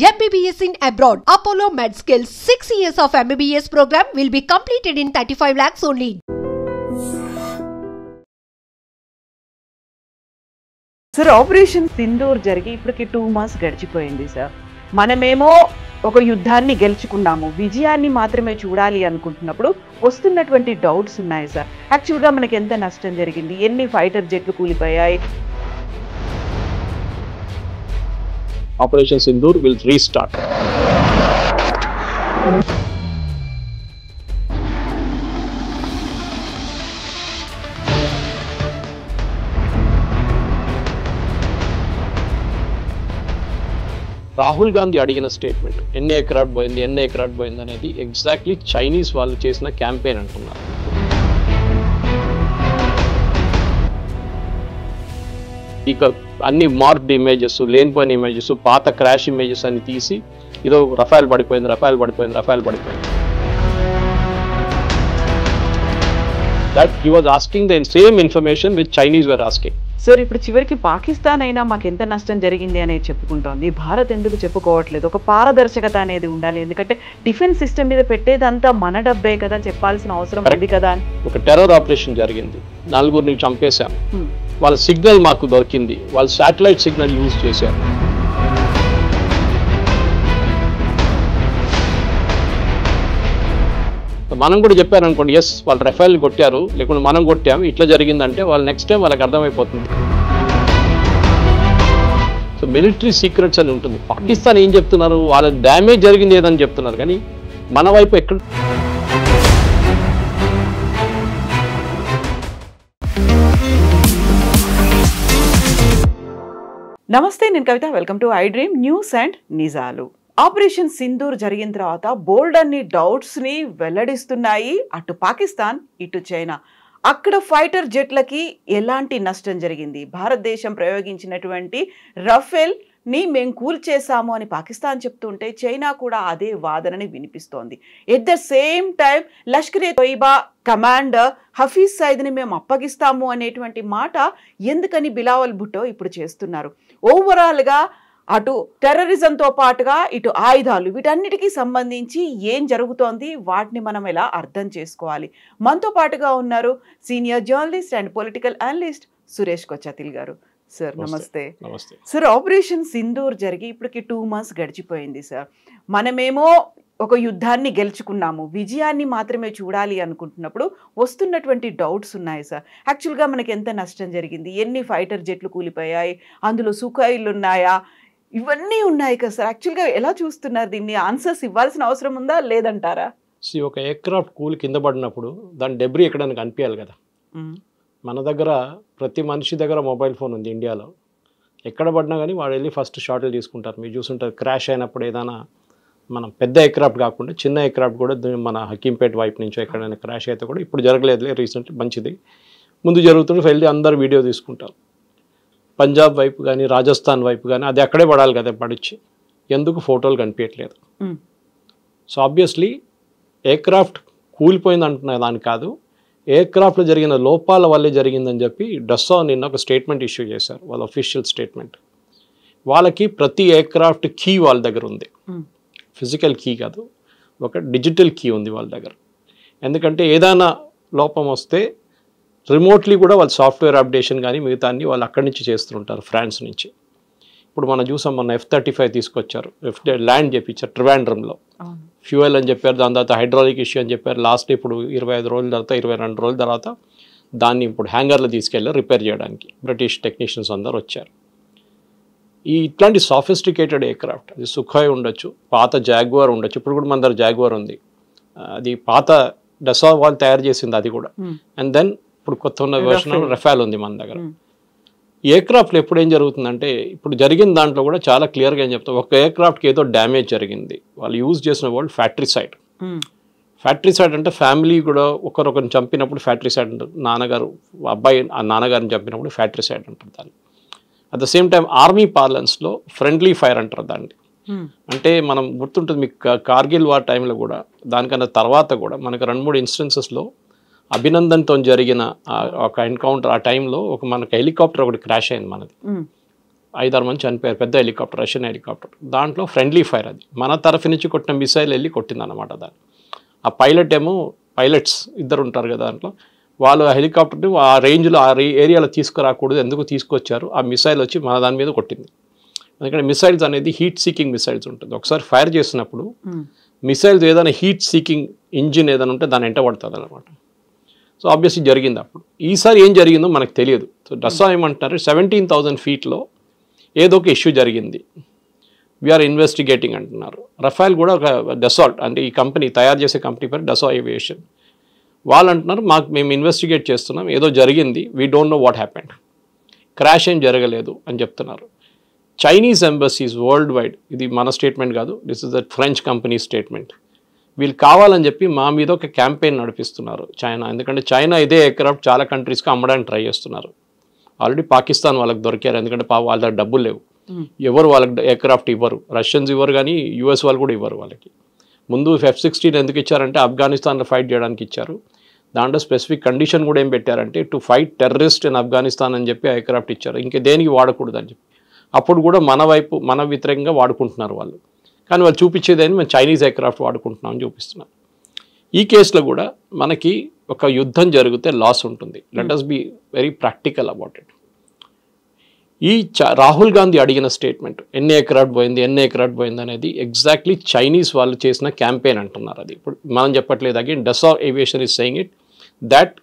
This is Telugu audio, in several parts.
MBBS in abroad. Apollo MedSkill 6 years of MBBS program will be completed in 35 lakhs only. Sir operation Sindoor జరిగి ఇప్పటికి 2 months గడిచిపోయింది సార్. మనమేమో ఒక యుద్ధాన్ని గెలుచుకున్నాము, విజయాన్ని మాత్రమే చూడాలి అనుకుంటున్నప్పుడు వస్తున్నటువంటి డౌట్స్ ఉన్నాయి సార్. యాక్చువల్గా మనకి ఎంత నష్టం జరిగింది, ఎన్ని ఫైటర్ జెట్లు కూలిపోయాయి? Operation Sindoor will restart. Rahul Gandhi అడిగిన స్టేట్మెంట్ ఎన్ని ఎకరాట్ పోయింది అనేది ఎగ్జాక్ట్లీ చైనీస్ వాళ్ళు చేసిన క్యాంపెయిన్ అంటున్నారు. ఇక అన్ని మార్క్డ్ ఇమేజెస్, లేనిపోయిన ఇమేజెస్, పాత క్రాష్ ఇమేజెస్ అన్ని తీసి ఇదో రఫాల్ పడిపోయింది. That he was asking the same information which Chinese were asking. Sir ఇప్పుడు చివరికి పాకిస్తాన్ అయినా మాకు ఎంత నష్టం జరిగింది అనేది చెప్పుకుంటోంది, భారత్ ఎందుకు చెప్పుకోవట్లేదు? ఒక పారదర్శకత అనేది ఉండాలి, ఎందుకంటే డిఫెన్స్ సిస్టమ్ మీద పెట్టేదంతా మన డబ్బే కదా, చెప్పాల్సిన అవసరం ఉంది కదా. ఒక టెర్రర్ ఆపరేషన్ జరిగింది, 4 చంపేశాం. వాళ్ళ సిగ్నల్ మాకు దొరికింది, వాళ్ళు శాటిలైట్ సిగ్నల్ యూజ్ చేశారు. మనం కూడా చెప్పారనుకోండి, ఎస్ వాళ్ళు రఫేల్ కొట్టారు, లేకుంటే మనం కొట్టాము, ఇట్లా జరిగిందంటే వాళ్ళు నెక్స్ట్ టైం వాళ్ళకి అర్థమైపోతుంది. సో మిలిటరీ సీక్రెట్స్ అని ఉంటుంది. పాకిస్తాన్ ఏం చెప్తున్నారు, వాళ్ళ డ్యామేజ్ జరిగింది ఏదని చెప్తున్నారు, కానీ మన వైపు ఎక్కడ? నమస్తే, నేను Kavitha. Welcome to I dream news and నిజాలు. ఆపరేషన్ సింధూర్ జరిగిన తర్వాత బోల్డ్ అన్ని డౌట్స్ని వెల్లడిస్తున్నాయి అటు పాకిస్తాన్ ఇటు చైనా. అక్కడ ఫైటర్ జెట్లకి ఎలాంటి నష్టం జరిగింది, భారతదేశం ప్రయోగించినటువంటి రఫేల్ని మేము కూల్చేసాము అని పాకిస్తాన్ చెప్తుంటే చైనా కూడా అదే వాదనని వినిపిస్తోంది. At the same time Lashkar-e Taiba commander Hafiz సయీద్ని మేము అప్పగిస్తాము అనేటువంటి మాట ఎందుకని బిలావల్ భుట్టో ఇప్పుడు చేస్తున్నారు. ఓవరాల్గా అటు టెర్రరిజంతో పాటుగా ఇటు ఆయుధాలు, వీటన్నిటికీ సంబంధించి ఏం జరుగుతోంది, వాటిని మనం ఎలా అర్థం చేసుకోవాలి? మనతో పాటుగా ఉన్నారు senior journalist and political analyst Suresh Kochattil గారు. సార్ నమస్తే. సార్ ఆపరేషన్ సింధూర్ జరిగి ఇప్పటికి 2 months గడిచిపోయింది సార్. మనమేమో ఒక యుద్ధాన్ని గెలుచుకున్నాము, విజయాన్ని మాత్రమే చూడాలి అనుకుంటున్నప్పుడు వస్తున్నటువంటి డౌట్స్ ఉన్నాయి సార్. యాక్చువల్గా మనకి ఎంత నష్టం జరిగింది, ఎన్ని ఫైటర్ జెట్లు కూలిపోయాయి, అందులో సుఖాయిలు ఉన్నాయా, ఇవన్నీ ఉన్నాయి కదా సార్. యాక్చువల్గా ఎలా చూస్తున్నారు దీన్ని? ఆన్సర్స్ ఇవ్వాల్సిన అవసరం ఉందా లేదంటారా? ఒక ఎయిర్క్రాఫ్ట్ కూలి కింద పడినప్పుడు దాని డెబ్రీ ఎక్కడానికి కనిపించాలి కదా. మన దగ్గర ప్రతి మనిషి దగ్గర మొబైల్ ఫోన్ ఉంది ఇండియాలో. ఎక్కడ పడినా కానీ వాడు వెళ్ళి ఫస్ట్ షాట్లు తీసుకుంటారు. మీరు చూసుంటారు, క్రాష్ అయినప్పుడు ఏదైనా మనం పెద్ద ఎయిర్క్రాఫ్ట్ కాకుండా చిన్న ఎయిర్క్రాఫ్ట్ కూడా మన హకీంపేట్ వైపు నుంచో ఎక్కడైనా క్రాష్ అయితే కూడా, ఇప్పుడు జరగలేదులే రీసెంట్లీ, మంచిది, ముందు జరుగుతుంటే వెళ్ళి అందరు వీడియో తీసుకుంటారు. పంజాబ్ వైపు కానీ రాజస్థాన్ వైపు కానీ అది అక్కడే పడాలి కదా, పడిచ్చి ఎందుకు ఫోటోలు కనిపించట్లేదు? సో ఆబ్వియస్లీ ఎయిర్క్రాఫ్ట్ కూలిపోయింది అంటున్న దాని కాదు, ఎయిర్క్రాఫ్ట్లో జరిగిన లోపాల వల్లే జరిగిందని చెప్పి డస్సా నిన్న ఒక స్టేట్మెంట్ ఇష్యూ చేశారు, వాళ్ళ అఫీషియల్ స్టేట్మెంట్. వాళ్ళకి ప్రతి ఎయిర్క్రాఫ్ట్ కీ వాళ్ళ దగ్గర ఉంది, ఫిజికల్ కీ కాదు, ఒక డిజిటల్ కీ ఉంది వాళ్ళ దగ్గర. ఎందుకంటే ఏదైనా లోపం వస్తే రిమోట్లీ కూడా వాళ్ళు సాఫ్ట్వేర్ అప్డేషన్ కానీ మిగతా అన్ని వాళ్ళు అక్కడి నుంచి చేస్తుంటారు, ఫ్రాన్స్ నుంచి. ఇప్పుడు మనం చూసాం, మన F-35 తీసుకొచ్చారు, ల్యాండ్ చేయించారు ట్రివాండ్రంలో, ఫ్యూయల్ అని చెప్పారు, దాని తర్వాత హైడ్రాలిక్ ఇష్యూ అని చెప్పారు. లాస్ట్ ఇప్పుడు 25 రోజుల తర్వాత 22 రోజుల తర్వాత దాన్ని ఇప్పుడు హ్యాంగర్లో తీసుకెళ్ళారు రిపేర్ చేయడానికి. బ్రిటిష్ టెక్నీషియన్స్ అందరు వచ్చారు. ఇట్లాంటి సాఫిస్టికేటెడ్ ఎయిర్క్రాఫ్ట్, అది సుఖాయ్ ఉండొచ్చు, పాత జాగ్వార్ ఉండొచ్చు, ఇప్పుడు కూడా మన దగ్గర జాగ్వార్ ఉంది, అది పాత డసా వాళ్ళు తయారు చేసింది అది కూడా. అండ్ దెన్ ఇప్పుడు కొత్త ఉన్న వెర్షన్ రఫేల్ ఉంది మన దగ్గర. ఎయిర్క్రాఫ్ట్లో ఎప్పుడు ఏం జరుగుతుందంటే, ఇప్పుడు జరిగిన దాంట్లో కూడా చాలా క్లియర్గా ఏం చెప్తాం, ఒక ఎయిర్క్రాఫ్ట్కి ఏదో డ్యామేజ్ జరిగింది, వాళ్ళు యూజ్ చేసిన వర్డ్ ఫ్యాక్టరీసైడ్. ఫ్యాక్టరీసైడ్ అంటే ఫ్యామిలీ కూడా ఒకరొకరిని చంపినప్పుడు ఫ్యాక్టరీసైడ్ అంటారు. నాన్నగారు అబ్బాయి ఆ నాన్నగారిని చంపినప్పుడు ఫ్యాక్టరీసైడ్ అంటారు దాన్ని. At the same time army పార్లెన్స్లో ఫ్రెండ్లీ ఫైర్ అంటారు దాన్ని. అంటే మనం గుర్తుంటుంది మీకు, కార్గిల్ వార్ టైంలో కూడా, దానికన్నా తర్వాత కూడా మనకు 2-3 ఇన్స్టెన్సెస్లో అభినందన్తో జరిగిన ఒక ఎన్కౌంటర్, ఆ టైంలో ఒక మనకు హెలికాప్టర్ ఒకటి క్రాష్ అయింది మనది. 5-6 మంది చనిపోయారు. పెద్ద హెలికాప్టర్, రష్యన్ హెలికాప్టర్. దాంట్లో ఫ్రెండ్లీ ఫైర్, అది మన తరఫు నుంచి కొట్టిన మిసైల్ వెళ్ళి కొట్టిందన్నమాట దాన్ని. ఆ పైలట్స్ ఇద్దరు ఉంటారు కదా దాంట్లో, వాళ్ళు ఆ హెలికాప్టర్ని ఆ రేంజ్లో ఆ ఏరియాలో తీసుకురాకూడదు, ఎందుకు తీసుకొచ్చారు, ఆ మిసైల్ వచ్చి మన దాని మీద కొట్టింది. ఎందుకంటే మిసైల్స్ అనేది హీట్ సీకింగ్ మిసైల్స్ ఉంటుంది. ఒకసారి ఫైర్ చేసినప్పుడు మిసైల్స్ ఏదైనా హీట్ సీకింగ్ ఇంజిన్ ఏదైనా ఉంటే దాన్ని ఎంట పడుతుంది అనమాట. సో ఆబ్వియస్లీ జరిగింది అప్పుడు. ఈసారి ఏం జరిగిందో మనకు తెలియదు. సో డస్సా ఏమంటున్నారు, 17,000 ఫీట్లో ఏదో ఒక ఇష్యూ జరిగింది, వీఆర్ ఇన్వెస్టిగేటింగ్ అంటున్నారు. రఫాల్ కూడా ఒక డసాల్ట్, అంటే ఈ కంపెనీ తయారు చేసే కంపెనీ పేరు డసా ఏవియేషన్. వాళ్ళు అంటున్నారు మేము ఇన్వెస్టిగేట్ చేస్తున్నాం, ఏదో జరిగింది, we don't know what happened, crash ఏం జరగలేదు అని చెప్తున్నారు. చైనీస్ ఎంబసీస్ వరల్డ్ వైడ్, ఇది మన స్టేట్మెంట్ కాదు, this is the French company statement, వీళ్ళు కావాలని చెప్పి మా మీద ఒక క్యాంపెయిన్ నడిపిస్తున్నారు చైనా. ఎందుకంటే చైనా ఇదే ఎయిర్క్రాఫ్ట్ చాలా కంట్రీస్కి అమ్మడానికి ట్రై చేస్తున్నారు. ఆల్రెడీ పాకిస్తాన్ వాళ్ళకి దొరికారు, ఎందుకంటే వాళ్ళ దగ్గర డబ్బులు లేవు, ఎవరు వాళ్ళకి ఎయిర్క్రాఫ్ట్ ఇవ్వరు, రష్యన్స్ ఇవ్వరు, కానీ యూఎస్ వాళ్ళు కూడా ఇవ్వరు వాళ్ళకి. ముందు F-16 ఎందుకు ఇచ్చారంటే ఆఫ్ఘనిస్తాన్లో ఫైట్ చేయడానికి ఇచ్చారు. దాంట్లో స్పెసిఫిక్ కండిషన్ కూడా ఏం పెట్టారంటే to fight terrorist in Afghanistan అని చెప్పి ఎయిర్క్రాఫ్ట్ ఇచ్చారు, ఇంక దేనికి వాడకూడదు అని చెప్పి. అప్పుడు కూడా మన వ్యతిరేకంగా వాడుకుంటున్నారు వాళ్ళు, కానీ వాళ్ళు చూపించేదని మేము చైనీస్ ఎయిర్క్రాఫ్ట్ వాడుకుంటున్నాం అని చూపిస్తున్నాం. ఈ కేసులో కూడా మనకి ఒక యుద్ధం జరిగితే లాస్ ఉంటుంది. Let us be very practical about it. ఈ రాహుల్ గాంధీ అడిగిన స్టేట్మెంట్ ఎన్ని ఎయిర్క్రాఫ్ట్ పోయింది అనేది ఎగ్జాక్ట్లీ చైనీస్ వాళ్ళు చేసిన క్యాంపెయిన్ అంటున్నారు. అది ఇప్పుడు మనం చెప్పట్లేదు. Again డసా aviation is saying it that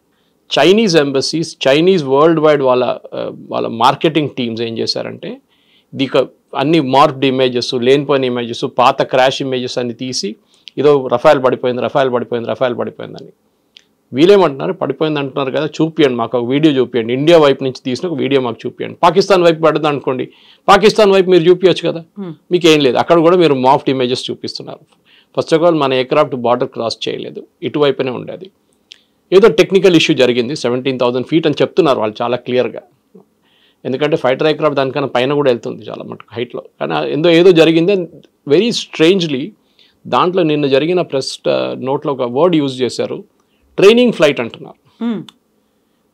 Chinese embassies, Chinese world wide వాళ్ళ మార్కెటింగ్ టీమ్స్ ఏం చేశారంటే అన్ని మార్క్డ్ ఇమేజెస్, లేనిపోయిన ఇమేజెస్, పాత క్రాష్ ఇమేజెస్ అన్ని తీసి ఏదో రఫాల్ పడిపోయిందని. వీళ్ళేమంటున్నారు, పడిపోయింది అంటున్నారు కదా, చూపియండి మాకు ఒక వీడియో చూపియండి, ఇండియా వైపు నుంచి తీసిన ఒక వీడియో మాకు చూపియండి. పాకిస్తాన్ వైపు పడదు అనుకోండి, పాకిస్తాన్ వైపు మీరు చూపించచ్చు కదా, మీకు ఏం లేదు. అక్కడ కూడా మీరు మాఫ్డ్ ఇమేజెస్ చూపిస్తున్నారు. ఫస్ట్ ఆఫ్ ఆల్ మన ఎయిర్క్రాఫ్ట్ బార్డర్ క్రాస్ చేయలేదు, ఇటువైపునే ఉండేది. ఏదో టెక్నికల్ ఇష్యూ జరిగింది, 17,000 ఫీట్ అని చెప్తున్నారు వాళ్ళు చాలా క్లియర్గా. ఎందుకంటే ఫైటర్ ఎయిర్క్రాఫ్ట్ దానికన్నా పైన కూడా వెళ్తుంది చాలా మటుకు హైట్లో, కానీ ఏదో జరిగింది. వెరీ స్ట్రేంజ్లీ దాంట్లో నిన్న జరిగిన ప్రెస్ నోట్లో ఒక వర్డ్ యూజ్ చేశారు, ట్రైనింగ్ ఫ్లైట్ అంటున్నారు.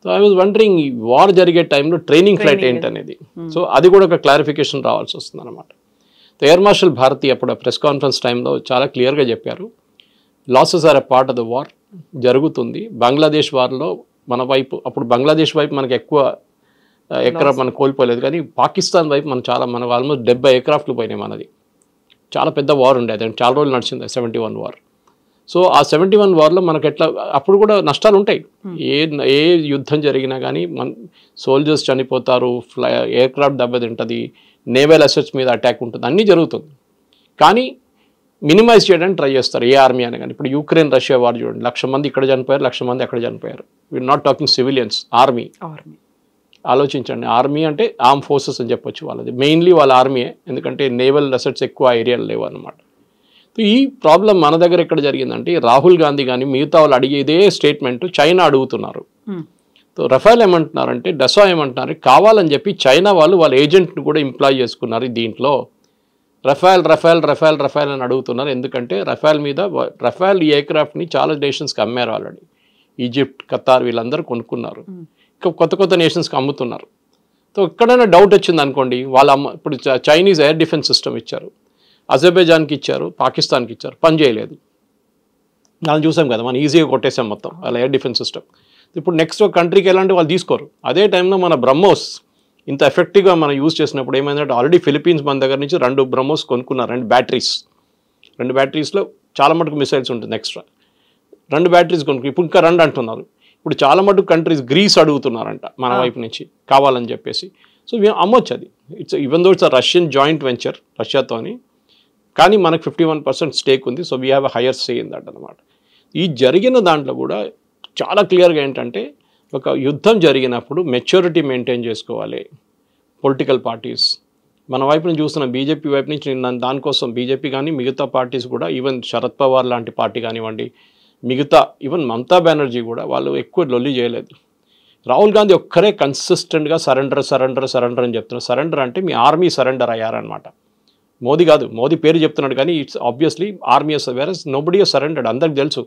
సో ఐ వాజ్ వండరింగ్, ఈ వార్ జరిగే టైంలో ట్రైనింగ్ ఫ్లైట్ ఏంటనేది. సో అది కూడా ఒక క్లారిఫికేషన్ రావాల్సి వస్తుంది అనమాట. ఎయిర్ మార్షల్ భారతి అప్పుడు ప్రెస్ కాన్ఫరెన్స్ టైంలో చాలా క్లియర్గా చెప్పారు, losses are a part of the war, జరుగుతుంది. బంగ్లాదేశ్ వార్లో మన వైపు, అప్పుడు బంగ్లాదేశ్ వైపు మనకు ఎక్కువ ఎయిర్క్రాఫ్ట్ మనం కోల్పోలేదు, కానీ పాకిస్తాన్ వైపు మనం ఆల్మోస్ట్ 70 ఎయిర్క్రాఫ్ట్లు పోయినాయి మనది. చాలా పెద్ద వార్ ఉండేది, చాలా రోజులు నడిచింది 71 వార్. సో ఆ 71 వార్లో మనకు ఎట్లా అప్పుడు కూడా నష్టాలు ఉంటాయి. ఏ యుద్ధం జరిగినా కానీ సోల్జర్స్ చనిపోతారు, ఎయిర్క్రాఫ్ట్ దెబ్బతింటుంది, నేవల్ అసెట్స్ మీద అటాక్ ఉంటుంది, అన్నీ జరుగుతుంది. కానీ మినిమైజ్ చేయడానికి ట్రై చేస్తారు ఏ ఆర్మీ అని. కానీ ఇప్పుడు యుక్రెయిన్ రష్యా వార్ చూడండి, 1,00,000 మంది ఇక్కడ చనిపోయారు, 1,00,000 మంది అక్కడ చనిపోయారు. We're not talking civilians, army. ఆలోచించండి, ఆర్మీ అంటే ఆర్మ్ ఫోర్సెస్ అని చెప్పొచ్చు వాళ్ళది, మెయిన్లీ వాళ్ళ ఆర్మీయే, ఎందుకంటే నేవల్ అసెట్స్ ఎక్కువ ఏరియాలు లేవు అన్నమాట. ఈ ప్రాబ్లం మన దగ్గర ఎక్కడ జరిగిందంటే రాహుల్ గాంధీ కానీ మిగతా వాళ్ళు అడిగేదే స్టేట్మెంట్ చైనా అడుగుతున్నారు. సో రఫాల్ ఏమంటున్నారంటే, డసా ఏమంటున్నారు, కావాలని చెప్పి చైనా వాళ్ళ ఏజెంట్ని కూడా ఎంప్లాయ్ చేసుకున్నారు దీంట్లో. రఫాల్ అని అడుగుతున్నారు. ఎందుకంటే రఫాల్ ఈ ఎయిర్క్రాఫ్ట్ని చాలా నేషన్స్కి అమ్మారు ఆల్రెడీ. ఈజిప్ట్, ఖతార్ వీళ్ళందరూ కొనుక్కున్నారు, ఇంకా కొత్త నేషన్స్కి అమ్ముతున్నారు. సో ఎక్కడైనా డౌట్ వచ్చింది అనుకోండి, ఇప్పుడు చైనీస్ ఎయిర్ డిఫెన్స్ సిస్టమ్ ఇచ్చారు, అజర్బైజాన్కి ఇచ్చారు, పాకిస్తాన్కి ఇచ్చారు, పని చేయలేదు. మనం చూసాం కదా, మనం ఈజీగా కొట్టేసాం మొత్తం వాళ్ళ ఎయిర్ డిఫెన్స్ సిస్టమ్. ఇప్పుడు నెక్స్ట్ ఒక కంట్రీకి ఎలాంటి వాళ్ళు తీసుకోరు. అదే టైంలో మన బ్రహ్మోస్ ఇంత ఎఫెక్టివ్గా మనం యూజ్ చేసినప్పుడు ఏమైందంటే, ఆల్రెడీ ఫిలిపీన్స్ మన దగ్గర నుంచి 2 బ్రహ్మోస్ కొనుక్కున్నారు, 2 బ్యాటరీస్లో చాలా మటుకు మిసైల్స్ ఉంటుంది ఎక్స్ట్రా. 2 బ్యాటరీస్ కొనుక్కు ఇప్పుడు ఇంకా 2 అంటున్నారు. ఇప్పుడు చాలా మటుకు కంట్రీస్ గ్రీస్ అడుగుతున్నారంట మన వైపు నుంచి కావాలని చెప్పేసి. సో అమ్మొచ్చు అది. Even though it's a Russian joint venture రష్యాతోని, కానీ మనకు 51% స్టేక్ ఉంది. So we have a higher say in that అనమాట. ఈ జరిగిన దాంట్లో కూడా చాలా క్లియర్గా ఏంటంటే, ఒక యుద్ధం జరిగినప్పుడు మెచ్యూరిటీ మెయింటైన్ చేసుకోవాలి పొలిటికల్ పార్టీస్. మన వైపు నుంచి చూస్తున్న బీజేపీ వైపు నుంచి దానికోసం బీజేపీ కానీ మిగతా పార్టీస్ కూడా, ఈవెన్ శరద్ పవార్ లాంటి పార్టీ కానివ్వండి, మిగతా ఈవెన్ మమతా బెనర్జీ కూడా వాళ్ళు ఎక్కువ లొల్లి చేయలేదు. రాహుల్ గాంధీ ఒక్కరే కన్సిస్టెంట్గా సరెండర్ అని చెప్తున్నారు. సరెండర్ అంటే మీ ఆర్మీ సరెండర్ అయ్యారనమాట. మోదీ కాదు, మోదీ పేరు చెప్తున్నాడు కానీ it's obviously army whereas nobody surrendered. అందరికి తెలుసు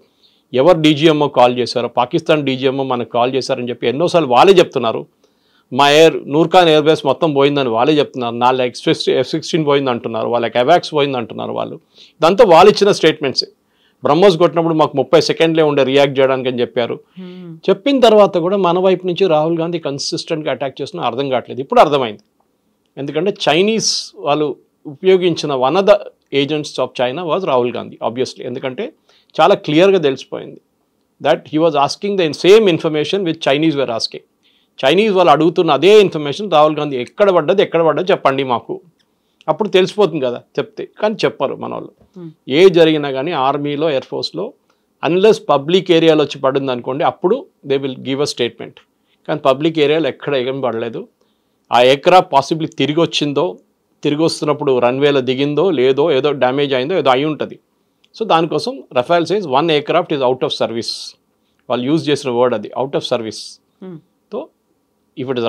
ఎవరు డీజీఎంఓ కాల్ చేశారో, పాకిస్తాన్ డీజీఎంఓ మనకు కాల్ చేశారని చెప్పి ఎన్నోసార్లు వాళ్ళే చెప్తున్నారు. మా నూర్ఖాన్ ఎయిర్ బేస్ మొత్తం పోయిందని వాళ్ళే చెప్తున్నారు. 4 F-16 పోయింది అంటున్నారు, వాళ్ళకి అవాక్స్ పోయింది అంటున్నారు వాళ్ళు. ఇదంతా వాళ్ళు ఇచ్చిన స్టేట్మెంట్స్. బ్రహ్మోస్ కొట్టినప్పుడు మాకు 30 సెకండ్లే ఉండే రియాక్ట్ చేయడానికి అని చెప్పారు. చెప్పిన తర్వాత కూడా మన వైపు నుంచి రాహుల్ గాంధీ కన్సిస్టెంట్గా అటాక్ చేస్తున్నా అర్థం కావట్లేదు. ఇప్పుడు అర్థమైంది. ఎందుకంటే చైనీస్ వాళ్ళు ఉపయోగించిన one of the agents of China was Rahul Gandhi obviously. ఎందుకంటే చాలా క్లియర్గా తెలిసిపోయింది that he was asking the same information with Chinese were asking. Chinese వాళ్ళు అడుగుతున్న అదే ఇన్ఫర్మేషన్ రాహుల్ గాంధీ ఎక్కడ పడ్డది చెప్పండి మాకు, అప్పుడు తెలిసిపోతుంది కదా చెప్తే. కానీ చెప్పరు మన వాళ్ళు. ఏ జరిగినా కానీ ఆర్మీలో ఎయిర్ ఫోర్స్లో అన్లెస్ పబ్లిక్ ఏరియాలో వచ్చి పడింది అనుకోండి, అప్పుడు they will give a statement. కానీ పబ్లిక్ ఏరియాలో ఎక్కడ ఏం పడలేదు. ఆ ఎయిర్క్రాఫ్ట్ పాసిబ్లీ తిరిగి వస్తున్నప్పుడు రన్వేలో దిగిందో లేదో, ఏదో డ్యామేజ్ అయిందో ఏదో అయి ఉంటుంది. సో దానికోసం Rafale says 1 aircraft is out of service. వాళ్ళు యూజ్ చేసిన వర్డ్ అది, out of service. So if it is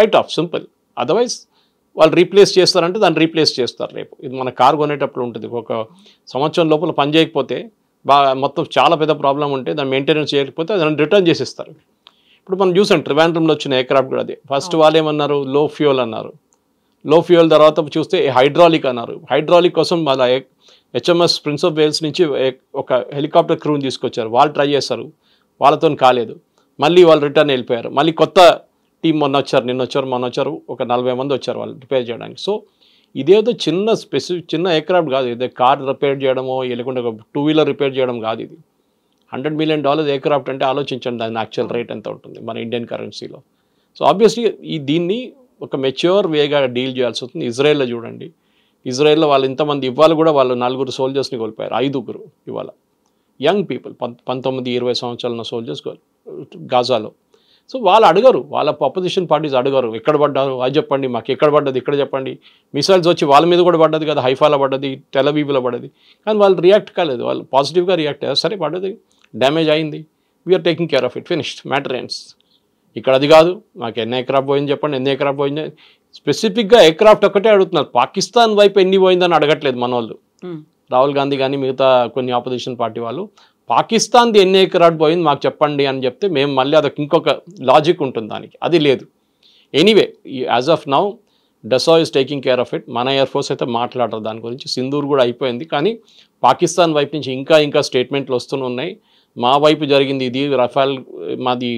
right of simple. Otherwise వాళ్ళు రీప్లేస్ చేస్తారంటే దాన్ని రీప్లేస్ చేస్తారు రేపు. ఇది మన కార్ కొనేటప్పుడు ఉంటుంది. ఒక సంవత్సరం లోపల పని చేయకపోతే మొత్తం చాలా పెద్ద ప్రాబ్లం ఉంటే దాన్ని మెయింటెనెన్స్ చేయకపోతే దాన్ని రిటర్న్ చేసిస్తారు. ఇప్పుడు మనం చూసాం ట్రివాండ్రంలో వచ్చిన ఎయిర్క్రాఫ్ట్ కూడా అదే. ఫస్ట్ వాళ్ళు ఏమన్నారు, లో ఫ్యూయల్ అన్నారు. లో ఫ్యూయల్ తర్వాత చూస్తే హైడ్రాలిక్ అన్నారు. హైడ్రాలిక్ కోసం వాళ్ళ HMS ప్రిన్స్ ఆఫ్ వేల్స్ నుంచి ఒక హెలికాప్టర్ క్రూని తీసుకొచ్చారు. వాళ్ళు ట్రై చేస్తారు, వాళ్ళతో కాలేదు. మళ్ళీ వాళ్ళు రిటర్న్ వెళ్ళిపోయారు. మళ్ళీ కొత్త టీం మొన్న వచ్చారు ఒక 40 మంది వచ్చారు వాళ్ళు రిపేర్ చేయడానికి. సో ఇదేదో చిన్న ఎయిర్క్రాఫ్ట్ కాదు. ఇదే కార్ రిపేర్ చేయడమో లేకుంటే ఒక 2 వీలర్ రిపేర్ చేయడం కాదు. ఇది $100 మిలియన్ ఎయిర్క్రాఫ్ట్ అంటే ఆలోచించండి దాని యాక్చువల్ రేట్ ఎంత ఉంటుంది మన ఇండియన్ కరెన్సీలో. సో ఆబ్వియస్లీ దీన్ని ఒక మెచ్యూర్ వేగా డీల్ చేయాల్సి వస్తుంది. ఇజ్రాయెల్లో చూడండి, ఇజ్రాయెల్లో వాళ్ళు ఇంతమంది ఇవాళ కూడా వాళ్ళు 4 సోల్జర్స్ని కోల్పోయారు. 5 ఇవాళ యంగ్ పీపుల్ 19-20 సంవత్సరాల సోల్జర్స్ గాజాలో. సో వాళ్ళు అడగరు, వాళ్ళ అపోజిషన్ పార్టీస్ అడగరు ఎక్కడ పడ్డారు అది చెప్పండి, మాకు ఎక్కడ పడ్డది ఇక్కడ చెప్పండి. మిసైల్స్ వచ్చి వాళ్ళ మీద కూడా పడ్డది కదా, హైఫాలో పడ్డది, టెలవీవ్లో పడ్డది. కానీ వాళ్ళు రియాక్ట్ కాలేదు, వాళ్ళు పాజిటివ్గా రియాక్ట్ అయ్యారు. సరే పడ్డది, డ్యామేజ్ అయింది, we're taking care of it, finished, matter ends. ఇక్కడ అది కాదు, మాకు ఎన్ని ఎయిర్క్రాఫ్ట్ పోయింది చెప్పండి, ఎన్ని ఎయిర్క్రాఫ్ట్ పోయింది. స్పెసిఫిక్గా ఎయిర్క్రాఫ్ట్ ఒక్కటే అడుగుతున్నారు. పాకిస్తాన్ వైపు ఎన్ని పోయిందని అడగట్లేదు మన వాళ్ళు. రాహుల్ గాంధీ కానీ మిగతా కొన్ని ఆపోజిషన్ పార్టీ వాళ్ళు పాకిస్తాన్ది ఎన్ని ఎయిర్క్రాఫ్ట్ పోయింది మాకు చెప్పండి అని చెప్తే మేము మళ్ళీ అదొక ఇంకొక లాజిక్ ఉంటుంది దానికి. అది లేదు. Anyway as of now డసా is taking care of it. మన ఎయిర్ ఫోర్స్ అయితే మాట్లాడరు దాని గురించి. సింధూర్ కూడా అయిపోయింది. కానీ పాకిస్తాన్ వైపు నుంచి ఇంకా స్టేట్మెంట్లు వస్తూనే ఉన్నాయి. మా వైపు జరిగింది ఇది, రఫాల్ మాది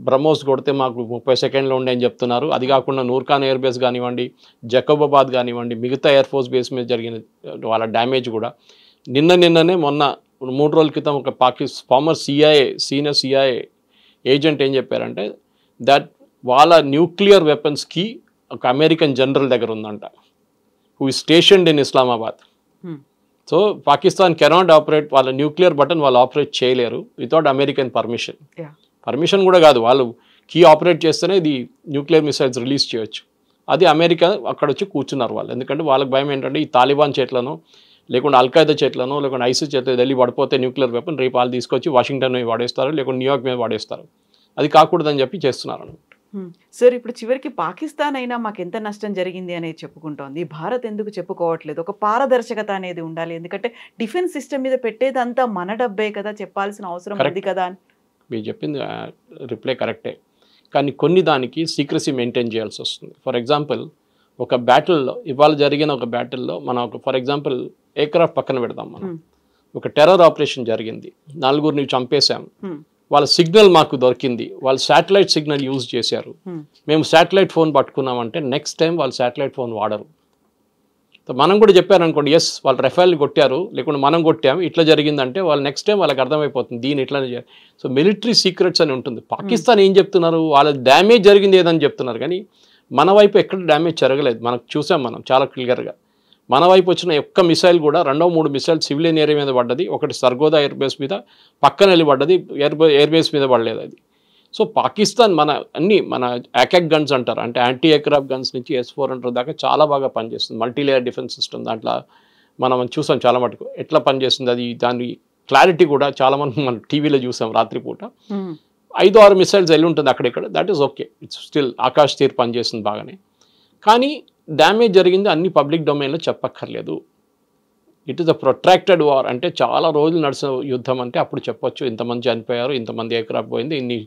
బ్రహ్మోస్ కొడితే మాకు 30 సెకండ్లు ఉండే అని చెప్తున్నారు. అది కాకుండా నూర్ఖాన్ ఎయిర్ బేస్ కానివ్వండి, జకోబాబాద్ కానివ్వండి, మిగతా ఎయిర్ ఫోర్స్ బేస్ మీద జరిగిన వాళ్ళ డ్యామేజ్ కూడా నిన్ననే మొన్న 3 రోజుల క్రితం ఒక ఫార్మర్ సీనియర్ CIA ఏజెంట్ ఏం చెప్పారంటే దట్ వాళ్ళ న్యూక్లియర్ వెపన్స్కి ఒక అమెరికన్ జనరల్ దగ్గర ఉందంట, who is స్టేషన్డ్ in Islamabad. So Pakistan cannot operate, వాళ్ళ న్యూక్లియర్ బటన్ వాళ్ళు ఆపరేట్ చేయలేరు వితౌట్ అమెరికన్ పర్మిషన్ కూడా కాదు, వాళ్ళు కీ ఆపరేట్ చేస్తేనే ఇది న్యూక్లియర్ మిసైల్స్ రిలీజ్ చేయొచ్చు. అది అమెరికా అక్కడ వచ్చి కూర్చున్నారు వాళ్ళు. ఎందుకంటే వాళ్ళకి భయం ఏంటంటే ఈ తాలిబాన్ చేట్లను లేకుంటే అల్ఖైదా చేట్లను లేకుంటే ఐసిస్ చేతులు వెళ్ళి పడిపోతే న్యూక్లియర్ వెపన్ రేపు వాళ్ళు తీసుకొచ్చి వాషింగ్టన్ మీద వాడేస్తారు, లేకుంటే న్యూయార్క్ మీద వాడేస్తారు. అది కాకూడదని చెప్పి చేస్తున్నారు అన్నమాట. సార్ ఇప్పుడు చివరికి పాకిస్తాన్ అయినా మాకు ఎంత నష్టం జరిగింది అనేది చెప్పుకుంటోంది, భారత్ ఎందుకు చెప్పుకోవట్లేదు? ఒక పారదర్శకత అనేది ఉండాలి. ఎందుకంటే డిఫెన్స్ సిస్టమ్ మీద పెట్టేదంతా మన డబ్బే కదా, చెప్పాల్సిన అవసరం ఉంది కదా. మీరు చెప్పింది రిప్లై కరెక్టే, కానీ కొన్ని దానికి సీక్రసీ మెయింటైన్ చేయాల్సి వస్తుంది. ఫర్ ఎగ్జాంపుల్ ఒక బ్యాటిల్లో, ఇవాళ జరిగిన ఒక బ్యాటిల్లో మనం ఒక ఫర్ ఎగ్జాంపుల్ ఎయిర్క్రాఫ్ట్ పక్కన పెడదాం. మనం ఒక టెర్రర్ ఆపరేషన్ జరిగింది, 4 చంపేశాం, వాళ్ళ సిగ్నల్ మాకు దొరికింది, వాళ్ళు శాటిలైట్ సిగ్నల్ యూజ్ చేశారు, మేము శాటిలైట్ ఫోన్ పట్టుకున్నామంటే నెక్స్ట్ టైం వాళ్ళు శాటిలైట్ ఫోన్ వాడరు. మనం కూడా చెప్పారనుకోండి, ఎస్ వాళ్ళు రఫేల్ కొట్టారు లేకుంటే మనం కొట్టాము ఇట్లా జరిగిందంటే వాళ్ళు నెక్స్ట్ టైం వాళ్ళకి అర్థమైపోతుంది దీని ఇట్లానే చేయాలి. సో మిలిటరీ సీక్రెట్స్ అని ఉంటుంది. పాకిస్తాన్ ఏం చెప్తున్నారు, వాళ్ళ డ్యామేజ్ జరిగింది ఏదని చెప్తున్నారు, కానీ మన వైపు ఎక్కడ డ్యామేజ్ జరగలేదు. మనకు చూసాం మనం చాలా క్లియర్గా. మన వైపు వచ్చిన ఒక్క మిసైల్ కూడా 2-3 మిసైల్ సివిలియన్ ఏరియా మీద పడ్డది, ఒకటి సర్గోదా ఎయిర్ బేస్ మీద పక్కన వెళ్ళి పడ్డది, ఎయిర్ బేస్ మీద పడలేదు అది. సో పాకిస్తాన్ మన యాకాక్ గన్స్ అంటారు, అంటే యాంటీ ఎయిర్క్రాఫ్ట్ గన్స్ నుంచి S-400 దాకా చాలా బాగా పనిచేస్తుంది. మల్టీలేయర్ డిఫెన్స్ సిస్టమ్ దాంట్లో మనం చూసాం చాలా మటుకు ఎట్లా పనిచేస్తుంది. అది దాని క్లారిటీ కూడా చాలా మనం టీవీలో చూసాం రాత్రిపూట. 5-6 మిసైల్స్ వెళ్ళి ఉంటుంది అక్కడిక్కడ, that is okay, it's still Akash Teer పనిచేస్తుంది బాగానే. కానీ డ్యామేజ్ జరిగింది అన్ని పబ్లిక్ డొమైన్లో చెప్పక్కర్లేదు. It is a protracted war, అంటే చాలా రోజులు నడిచిన యుద్ధం అంటే అప్పుడు చెప్పొచ్చు ఇంతమంది చనిపోయారు, ఇంతమంది ఎయిర్క్రాఫ్ట్ పోయింది, ఇన్ని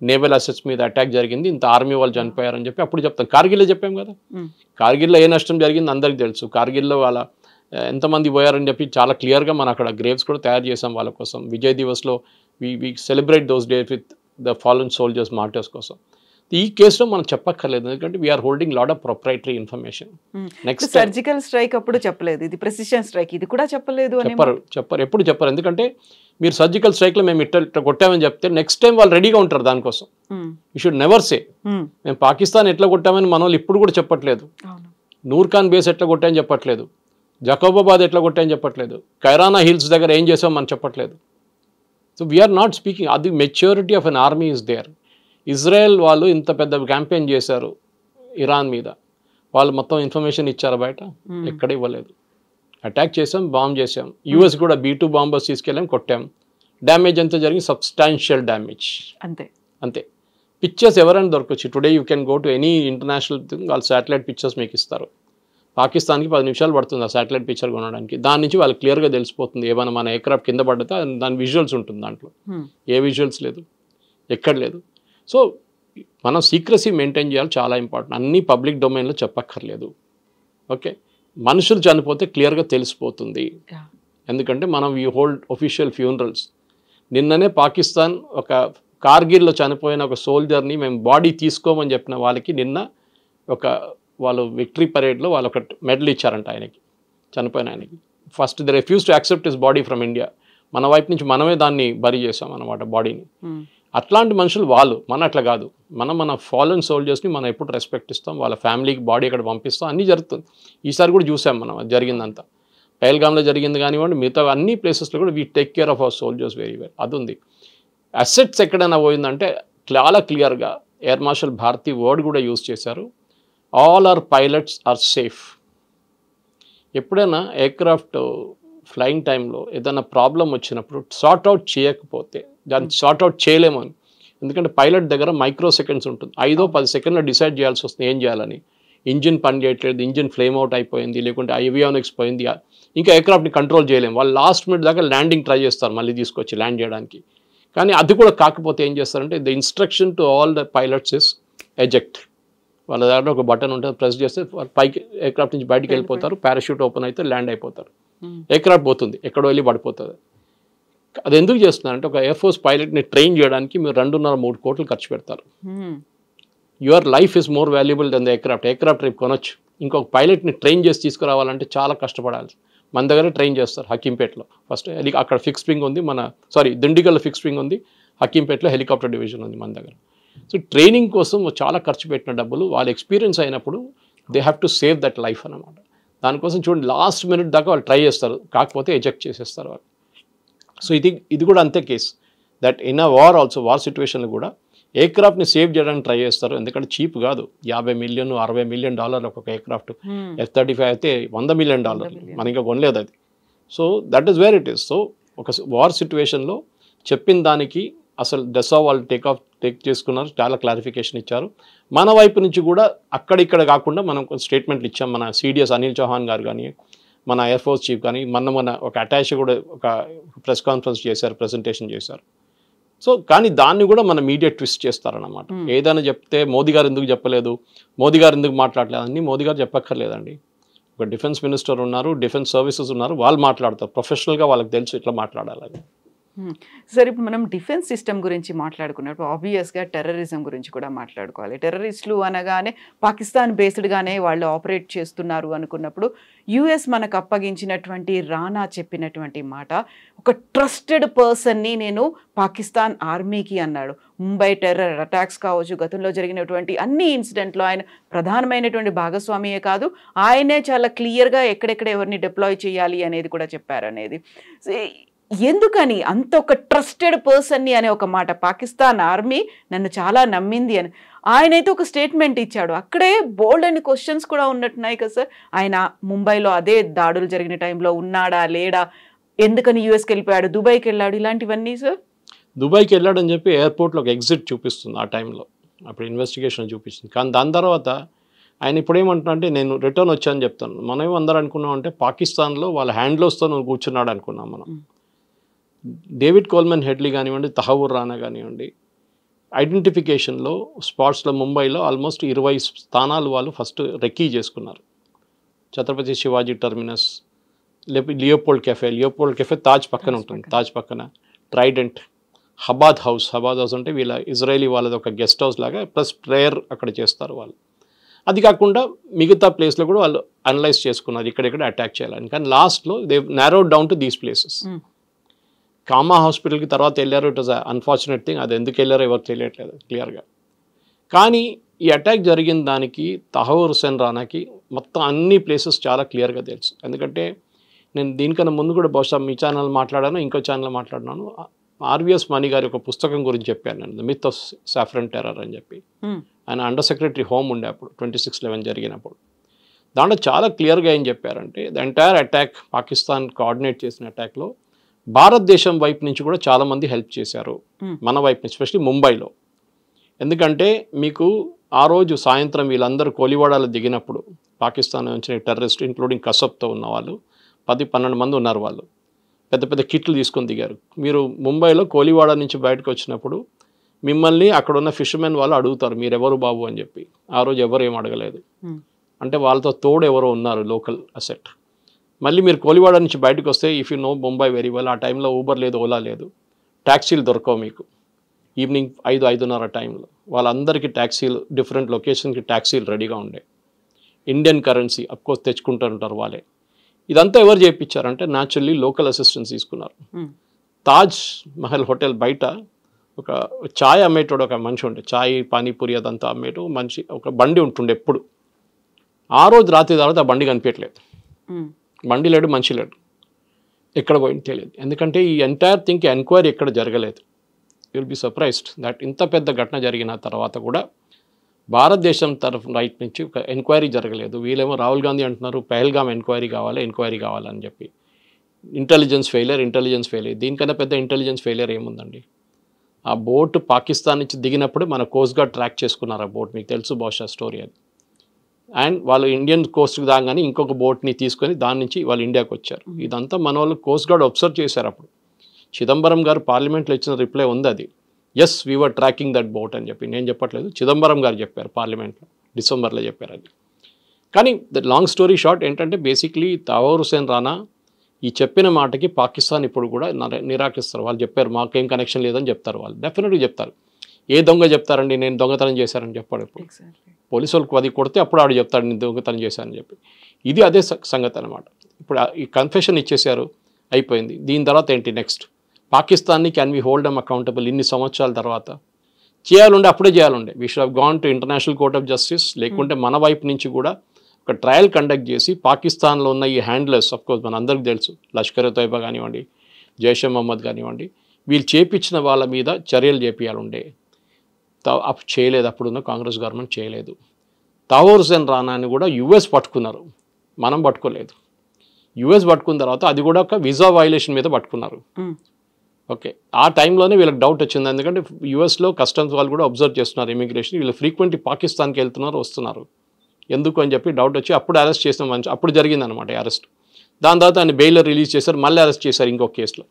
నేవల్ అసెట్స్ మీద అటాక్ జరిగింది, ఇంత ఆర్మీ వాళ్ళు చనిపోయారని చెప్పి అప్పుడు చెప్తాం. కార్గిల్లో చెప్పాం కదా, కార్గిల్లో ఏ నష్టం జరిగింది అందరికీ తెలుసు. కార్గిల్లో వాళ్ళ ఎంతమంది పోయారని చెప్పి చాలా క్లియర్గా మనం అక్కడ గ్రేవ్స్ కూడా తయారు చేసాం వాళ్ళ కోసం. విజయ్ దివస్లో we celebrate those days with the fallen soldiers martyrs కోసం. ఈ కేసులో మనం చెప్పక్కర్లేదు, ఎందుకంటే we are holding lot of proprietary information. Next surgical strike అప్పుడు చెప్పలేదు, ఇది ప్రిసిషన్ స్ట్రైక్, ఇది కూడా చెప్పలేదు. చెప్పరు ఎప్పుడు చెప్పరు. ఎందుకంటే మీరు సర్జికల్ స్ట్రైక్లో మేము ఇట్లా కొట్టామని చెప్తే నెక్స్ట్ టైం వాళ్ళు రెడీగా ఉంటారు దానికోసం. యూ షుడ్ నెవర్ సే మేము పాకిస్తాన్ ఎట్లా కొట్టామని మన వాళ్ళు ఇప్పుడు కూడా చెప్పట్లేదు. నూర్ ఖాన్ బేస్ ఎట్లా కొట్టాయని చెప్పట్లేదు, జకోబాబాద్ ఎట్లా కొట్టాయని చెప్పట్లేదు, కైరానా హిల్స్ దగ్గర ఏం చేసాం మనం చెప్పట్లేదు. So we are not speaking. అది maturity of an army is there. Israel వాళ్ళు ఇంత పెద్ద క్యాంపెయిన్ చేశారు ఇరాన్ మీద, వాళ్ళు మొత్తం ఇన్ఫర్మేషన్ ఇచ్చారు బయట, ఎక్కడ ఇవ్వలేదు. అటాక్ చేసాం, బాంబ్ చేసాం. యూఎస్ కూడా B2 బాంబర్స్ తీసుకెళ్ళాం, కొట్టాం. డ్యామేజ్ ఎంత జరిగింది? సబ్స్టాన్షియల్ డ్యామేజ్, అంతే అంతే. పిక్చర్స్ ఎవరైనా దొరకచ్చు. Today you can go to any international thing, వాళ్ళు శాటిలైట్ పిక్చర్స్ మీకు ఇస్తారు. పాకిస్తాన్కి 10 నిమిషాలు పడుతుంది ఆ శాటిలైట్ పిక్చర్ కొనడానికి. దాని నుంచి వాళ్ళకి క్లియర్గా తెలిసిపోతుంది ఏమైనా మన ఎయిర్క్రాఫ్ట్ కింద పడితే దాని విజువల్స్ ఉంటుంది. దాంట్లో ఏ విజువల్స్ లేదు, ఎక్కడ లేదు. సో మనం సీక్రసీ మెయింటైన్ చేయాలి, చాలా ఇంపార్టెంట్. అన్నీ పబ్లిక్ డొమైన్లో చెప్పక్కర్లేదు. ఓకే, మనుషులు చనిపోతే క్లియర్గా తెలిసిపోతుంది, ఎందుకంటే మనం వీ హోల్డ్ ఒఫిషియల్ ఫ్యూనరల్స్. నిన్ననే పాకిస్తాన్ ఒక కార్గిల్లో చనిపోయిన ఒక సోల్జర్ని మేము బాడీ తీసుకోమని చెప్పిన వాళ్ళకి నిన్న ఒక వాళ్ళు విక్టరీ పరేడ్లో వాళ్ళు ఒక మెడల్ ఇచ్చారంట ఆయనకి, చనిపోయిన ఆయనకి. First the refuse to accept his body from India. మన వైపు నుంచి మనమే దాన్ని బరీ చేసాం అన్నమాట బాడీని. అట్లాంటి మనుషులు వాళ్ళు, మన అట్లా కాదు. మన ఫాలన్ సోల్జర్స్ని మనం ఎప్పుడు రెస్పెక్ట్ ఇస్తాం, వాళ్ళ ఫ్యామిలీకి బాడీ ఇక్కడ పంపిస్తాం, అన్నీ జరుగుతుంది. ఈసారి కూడా చూసాం మనం అది జరిగిందంతా. పహల్గామ్లో జరిగింది కానివ్వండి, మిగతా అన్ని ప్లేసెస్లో కూడా we take care of our soldiers very well. అది ఉంది. అసెట్స్ ఎక్కడైనా పోయిందంటే చాలా క్లియర్గా ఎయిర్ మార్షల్ భారతి వర్డ్ కూడా యూజ్ చేశారు, all our pilots are safe. ఎప్పుడైనా ఎయిర్క్రాఫ్ట్ ఫ్లయింగ్ టైంలో ఏదైనా ప్రాబ్లం వచ్చినప్పుడు సార్ట్ అవుట్ చేయకపోతే దాన్ని సార్ట్ అవుట్ చేయలేమని. ఎందుకంటే పైలట్ దగ్గర మైక్రో సెకండ్స్ ఉంటుంది, 5-10 సెకండ్లో డిసైడ్ చేయాల్సి వస్తుంది ఏం చేయాలని. ఇంజిన్ పని చేయట్లేదు, ఇంజిన్ ఫ్లేమ్ అవుట్ అయిపోయింది, లేకుంటే ఏవియానిక్స్ పోయింది, ఇంకా ఎయిర్క్రాఫ్ట్ని కంట్రోల్ చేయలేము. వాళ్ళు లాస్ట్ మినిట్ దాకా ల్యాండింగ్ ట్రై చేస్తారు మళ్ళీ తీసుకొచ్చి ల్యాండ్ చేయడానికి. కానీ అది కూడా కాకపోతే ఏం చేస్తారంటే the instruction to all the pilots is eject. వాళ్ళ దగ్గర ఒక బటన్ ఉంటుంది, ప్రెస్ చేస్తే పైకి ఎయిర్క్రాఫ్ట్ నుంచి బయటికి వెళ్ళిపోతారు, పారాషూట్ ఓపెన్ అయితే ల్యాండ్ అయిపోతారు. ఎయిర్క్రాఫ్ట్ పోతుంది, ఎక్కడో వెళ్ళి పడిపోతుంది. అది ఎందుకు చేస్తున్నారంటే ఒక ఎయిర్ ఫోర్స్ పైలట్ని ట్రైన్ చేయడానికి మీరు 2.5-3 కోట్లు ఖర్చు పెడతారు. Your life is more valuable than the aircraft. Aircraft రేపు కొనొచ్చు, ఇంకొక పైలట్ని ట్రైన్ చేసి తీసుకురావాలంటే చాలా కష్టపడాలి. మన దగ్గర ట్రైన్ చేస్తారు హకీంపేటలో. ఫస్ట్ అక్కడ ఫిక్స్ వింగ్ ఉంది, దిండిగల్లో ఫిక్స్ వింగ్ ఉంది, హకీంపేటలో హెలికాప్టర్ డివిజన్ ఉంది మన దగ్గర. సో ట్రైనింగ్ కోసం చాలా ఖర్చు పెట్టిన డబ్బులు వాళ్ళు ఎక్స్పీరియన్స్ అయినప్పుడు they have to save that life అన్నమాట. దానికోసం చూడండి లాస్ట్ మినిట్ దాకా వాళ్ళు ట్రై చేస్తారు, కాకపోతే ఎజెక్ట్ చేసేస్తారు వాళ్ళు. సో ఇది కూడా అంతే case. That in a war also, war సిచ్యువేషన్లో కూడా ఎయిర్క్రాఫ్ట్ని సేవ్ చేయడానికి ట్రై చేస్తారు. ఎందుకంటే చీప్ కాదు, $50 మిలియన్ $60 మిలియన్ ఒక్కొక్క ఎయిర్క్రాఫ్ట్. F-35 అయితే $100 మిలియన్, మన ఇంకా కొనలేదు అది. So that is where it is. So ఒక వార్ సిచ్యువేషన్లో చెప్పిన దానికి అసలు డెసా వాళ్ళు టేక్ చేసుకున్నారు, చాలా క్లారిఫికేషన్ ఇచ్చారు. మన వైపు నుంచి కూడా అక్కడిక్కడ కాకుండా మనం స్టేట్మెంట్లు ఇచ్చాం. మన CDS అనిల్ చౌహాన్ గారు కానీ, మన ఎయిర్ ఫోర్స్ చీఫ్ కానీ, మన ఒక అటాచ్ కూడా ఒక ప్రెస్ కాన్ఫరెన్స్ చేశారు, ప్రెజెంటేషన్ చేశారు. సో కానీ దాన్ని కూడా మన మీడియా ట్విస్ట్ చేస్తారన్నమాట. ఏదైనా చెప్తే మోదీ గారు ఎందుకు చెప్పలేదు, మోదీ గారు ఎందుకు మాట్లాడలేదు అని మోదీ గారు చెప్పక్కర్లేదండి. ఒక డిఫెన్స్ మినిస్టర్ ఉన్నారు, డిఫెన్స్ సర్వీసెస్ ఉన్నారు, వాళ్ళు మాట్లాడతారు ప్రొఫెషనల్గా, వాళ్ళకి తెలుసు ఇట్లా మాట్లాడాలని. సార్, ఇప్పుడు మనం డిఫెన్స్ సిస్టమ్ గురించి మాట్లాడుకున్నప్పుడు ఆబ్వియస్గా టెర్రరిజం గురించి కూడా మాట్లాడుకోవాలి. టెర్రరిస్టులు అనగానే పాకిస్తాన్ బేస్డ్గానే వాళ్ళు ఆపరేట్ చేస్తున్నారు అనుకున్నప్పుడు యుఎస్ మనకు అప్పగించినటువంటి రానా చెప్పినటువంటి మాట, ఒక ట్రస్టెడ్ పర్సన్ని నేను పాకిస్తాన్ ఆర్మీకి అన్నాడు. ముంబై టెర్రర్ అటాక్స్ కావచ్చు, గతంలో జరిగినటువంటి అన్ని ఇన్సిడెంట్లో ఆయన ప్రధానమైనటువంటి భాగస్వామియే కాదు, ఆయనే చాలా క్లియర్గా ఎక్కడెక్కడ ఎవరిని డిప్లాయ్ చేయాలి అనేది కూడా చెప్పారనేది. ఎందుకని అంత ఒక ట్రస్టెడ్ పర్సన్ని అనే ఒక మాట, పాకిస్తాన్ ఆర్మీ నన్ను చాలా నమ్మింది అని ఆయనైతే ఒక స్టేట్మెంట్ ఇచ్చాడు. అక్కడే బోల్డ్ అని క్వశ్చన్స్ కూడా ఉన్నట్టున్నాయి కదా సార్. ఆయన ముంబైలో అదే దాడులు జరిగిన టైంలో ఉన్నాడా లేడా, ఎందుకని యూఎస్కి వెళ్ళిపోయాడు, దుబాయ్కి వెళ్ళాడు, ఇలాంటివన్నీ సార్. దుబాయ్కి వెళ్ళాడని చెప్పి ఎయిర్పోర్ట్లో ఒక ఎగ్జిట్ చూపిస్తుంది ఆ టైంలో, అప్పుడు ఇన్వెస్టిగేషన్ చూపిస్తుంది. కానీ దాని తర్వాత ఆయన ఇప్పుడు ఏమంటున్నా అంటే నేను రిటర్న్ వచ్చానని చెప్తాను. మనం ఏమందరూ అనుకున్నాం అంటే పాకిస్తాన్లో వాళ్ళ హ్యాండ్లోస్తో నువ్వు కూర్చున్నాడు అనుకున్నాం మనం. డేవిడ్ కోల్మన్ హెడ్లీ కానివ్వండి, తహవూర్ రానా కానివ్వండి, ఐడెంటిఫికేషన్లో స్పాట్స్లో ముంబైలో ఆల్మోస్ట్ 20 స్థానాలు వాళ్ళు ఫస్ట్ రెక్కీ చేసుకున్నారు. Chhatrapati Shivaji terminus, Leopold cafe Taj పక్కన ఉంటుంది, తాజ్ పక్కన ట్రైడెంట్, హబాద్ హౌస్ అంటే వీళ్ళ ఇజ్రాయలీ వాళ్ళది ఒక గెస్ట్ హౌస్ లాగా, ప్లస్ ప్రేయర్ అక్కడ చేస్తారు వాళ్ళు. అది కాకుండా మిగతా ప్లేస్లో కూడా వాళ్ళు అనలైజ్ చేసుకున్నారు ఇక్కడెక్కడ అటాక్ చేయాలని. కానీ లాస్ట్లో they నారోడ్ down to these places. Comma హాస్పిటల్కి తర్వాత వెళ్ళారు, ఇట్ వాజ్ అన్ఫార్చునేట్ థింగ్. అది ఎందుకు వెళ్ళారో ఎవరు తెలియట్లేదు క్లియర్గా. కానీ ఈ అటాక్ జరిగిన దానికి తహవూర్ హుస్సేన్ రానాకి మొత్తం అన్ని ప్లేసెస్ చాలా క్లియర్గా తెలుసు. ఎందుకంటే నేను దీనికన్నా ముందు కూడా బహుశా మీ ఛానల్ మాట్లాడాను, ఇంకో ఛానల్ మాట్లాడినాను. ఆర్విఎస్ మణి గారి ఒక పుస్తకం గురించి చెప్పాను నేను, the myth of saffron terror అని చెప్పి. ఆయన అండర్ సెక్రటరీ హోమ్ ఉండే అప్పుడు 26/11 జరిగినప్పుడు. దాంట్లో చాలా క్లియర్గా ఏం చెప్పారంటే the entire attack, Pakistan coordinate చేసిన అటాక్లో భారతదేశం వైపు నుంచి కూడా చాలామంది హెల్ప్ చేశారు, మన వైపు నుంచి, ఎస్పెషల్లీ ముంబైలో. ఎందుకంటే మీకు ఆ రోజు సాయంత్రం వీళ్ళందరూ కోలివాడాలో దిగినప్పుడు పాకిస్తాన్ నుంచి టెర్రరిస్ట్ ఇంక్లూడింగ్ కసబ్తో ఉన్న వాళ్ళు 10-12 మంది ఉన్నారు. వాళ్ళు పెద్ద పెద్ద కిట్లు తీసుకొని దిగారు. మీరు ముంబైలో కోలివాడ నుంచి బయటకు వచ్చినప్పుడు మిమ్మల్ని అక్కడ ఉన్న ఫిషర్మెన్ వాళ్ళు అడుగుతారు మీరెవరు బాబు అని చెప్పి. ఆ రోజు ఎవరు ఏం అడగలేదు, అంటే వాళ్ళతో తోడు ఎవరో ఉన్నారు లోకల్ అసెట్. మళ్ళీ మీరు కోలివాడ నుంచి బయటకు వస్తే, if you know Mumbai very well, ఆ టైంలో ఊబర్ లేదు, ఓలా లేదు, ట్యాక్సీలు దొరకవు మీకు. ఈవినింగ్ 5-5:30 టైంలో వాళ్ళందరికీ ట్యాక్సీలు, డిఫరెంట్ లొకేషన్కి ట్యాక్సీలు రెడీగా ఉండే. ఇండియన్ కరెన్సీ అఫ్కోర్స్ తెచ్చుకుంటూ ఉంటారు వాళ్ళే. ఇదంతా ఎవరు చేయించారంటే న్యాచురల్లీ లోకల్ అసిస్టెన్స్ తీసుకున్నారు. తాజ్ మహల్ హోటల్ బయట ఒక ఛాయ్ అమ్మేటోడు ఒక మనిషి ఉండే, ఛాయ్ పానీపూరి అదంతా అమ్మేటో మనిషి, ఒక బండి ఉంటుండే ఎప్పుడు. ఆ రోజు రాత్రి తర్వాత ఆ బండి కనిపించట్లేదు, బండి లేడు, మనిషి లేడు, ఎక్కడ పోయింది తెలియదు. ఎందుకంటే ఈ ఎంటైర్ థింగ్కి ఎంక్వైరీ ఎక్కడ జరగలేదు. You will be surprised that ఇంత పెద్ద ఘటన జరిగిన తర్వాత కూడా భారతదేశం తరఫు రైట్ నుంచి ఒక ఎంక్వైరీ జరగలేదు. వీళ్ళేమో రాహుల్ గాంధీ అంటున్నారు పహల్గామ్ ఎంక్వైరీ కావాలని చెప్పి. Intelligence failure. దీనికన్నా పెద్ద ఇంటెలిజెన్స్ ఫెయిలియర్ ఏముందండి? ఆ బోట్ పాకిస్తాన్ నుంచి దిగినప్పుడు మన కోస్ట్ గార్డ్ ట్రాక్ చేసుకున్నారు ఆ బోట్, మీకు తెలుసు బహుశా స్టోరీ అది. అండ్ వాళ్ళు ఇండియన్ కోస్ట్కి దాగానే ఇంకొక బోట్ని తీసుకొని దాని నుంచి వాళ్ళు ఇండియాకి వచ్చారు. ఇదంతా మన వాళ్ళు కోస్ట్ గార్డ్ అబ్జర్వ్ చేశారు. అప్పుడు చిదంబరం గారు పార్లమెంట్లో ఇచ్చిన రిప్లై ఉంది అది, yes we were tracking that boat అని చెప్పి. నేను చెప్పట్లేదు, చిదంబరం గారు చెప్పారు పార్లమెంట్లో, డిసెంబర్లో చెప్పారు అది. కానీ ద లాంగ్ స్టోరీ షార్ట్ ఏంటంటే బేసిక్లీ తహవూర్ హుస్సేన్ రానా ఈ చెప్పిన మాటకి పాకిస్తాన్ ఇప్పుడు కూడా నిరాకరిస్తారు. వాళ్ళు చెప్పారు మాకేం కనెక్షన్ లేదని చెప్తారు, వాళ్ళు డెఫినెట్గా చెప్తారు. ఏ దొంగ చెప్తారండి నేను దొంగతనం చేశారని చెప్పాడు. ఇప్పుడు పోలీసు వాళ్ళకి అది కొడితే అప్పుడు ఆడు చెప్తాడు నేను దొంగతనం చేశానని చెప్పి. ఇది అదే సంగతి అనమాట. ఇప్పుడు ఈ కన్ఫెషన్ ఇచ్చేశారు, అయిపోయింది. దీని తర్వాత ఏంటి నెక్స్ట్? పాకిస్తాన్ని can we hold them accountable ఇన్ని సంవత్సరాల తర్వాత? చేయాలంటే అప్పుడే చేయాలండే. We should have gone to international court of justice. లేకుంటే మన వైపు నుంచి కూడా ఒక ట్రయల్ కండక్ట్ చేసి పాకిస్తాన్లో ఉన్న ఈ హ్యాండ్లర్స్, అఫ్కోర్స్ మన అందరికీ తెలుసు, లష్కర్ ఎ తోయిబా కానివ్వండి, జైషే మహమ్మద్ కానివ్వండి, వీళ్ళు చేపించిన వాళ్ళ మీద చర్యలు చేపియాలండే. అప్పుడు చేయలేదు, అప్పుడున్న కాంగ్రెస్ గవర్నమెంట్ చేయలేదు. తహవూర్ హుస్సేన్ రానాని కూడా యుఎస్ పట్టుకున్నారు, మనం పట్టుకోలేదు. యుఎస్ పట్టుకున్న తర్వాత అది కూడా ఒక వీసా వైలేషన్ మీద పట్టుకున్నారు. ఓకే, ఆ టైంలోనే వీళ్ళకి డౌట్ వచ్చింది. ఎందుకంటే యుఎస్లో కస్టమ్స్ వాళ్ళు కూడా అబ్జర్వ్ చేస్తున్నారు ఇమిగ్రేషన్, వీళ్ళు ఫ్రీక్వెంట్లీ పాకిస్తాన్కి వెళ్తున్నారు వస్తున్నారు, ఎందుకు అని చెప్పి డౌట్ వచ్చి అప్పుడు అరెస్ట్ చేసిన మంచి అప్పుడు జరిగిందనమాట అరెస్ట్. దాని తర్వాత ఆయన బెయిల్ రిలీజ్ చేశారు, మళ్ళీ అరెస్ట్ చేశారు ఇంకొక కేసులో.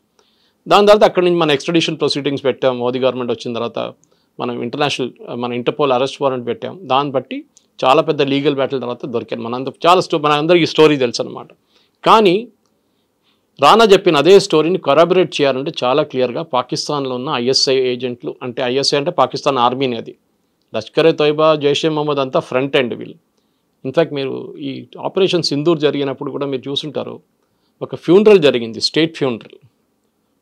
దాని తర్వాత అక్కడి నుంచి మన ఎక్స్ట్రడిషన్ ప్రొసీడింగ్స్ పెట్టాం. మోదీ గవర్నమెంట్ వచ్చిన తర్వాత మనం మన ఇంటర్పోల్ అరెస్ట్ వారెంట్ పెట్టాం. దాన్ని బట్టి చాలా పెద్ద లీగల్ బ్యాటిల్ తర్వాత దొరికారు. మన అందరికీ స్టోరీ తెలుసు అనమాట. కానీ రానా చెప్పిన అదే స్టోరీని కొరాబరేట్ చేయాలంటే చాలా క్లియర్గా పాకిస్తాన్లో ఉన్న ఐఎస్ఐ ఏజెంట్లు, అంటే ఐఎస్ఐ అంటే పాకిస్తాన్ ఆర్మీని, అది లష్కర్ ఎ తోయిబా, జైషే మహమ్మద్ అంతా ఫ్రంట్ ఎండ్ వీళ్ళు. ఇన్ఫ్యాక్ట్ మీరు ఈ ఆపరేషన్ సింధూర్ జరిగినప్పుడు కూడా మీరు చూసుంటారు, ఒక ఫ్యూనరల్ జరిగింది, స్టేట్ ఫ్యూనరల్.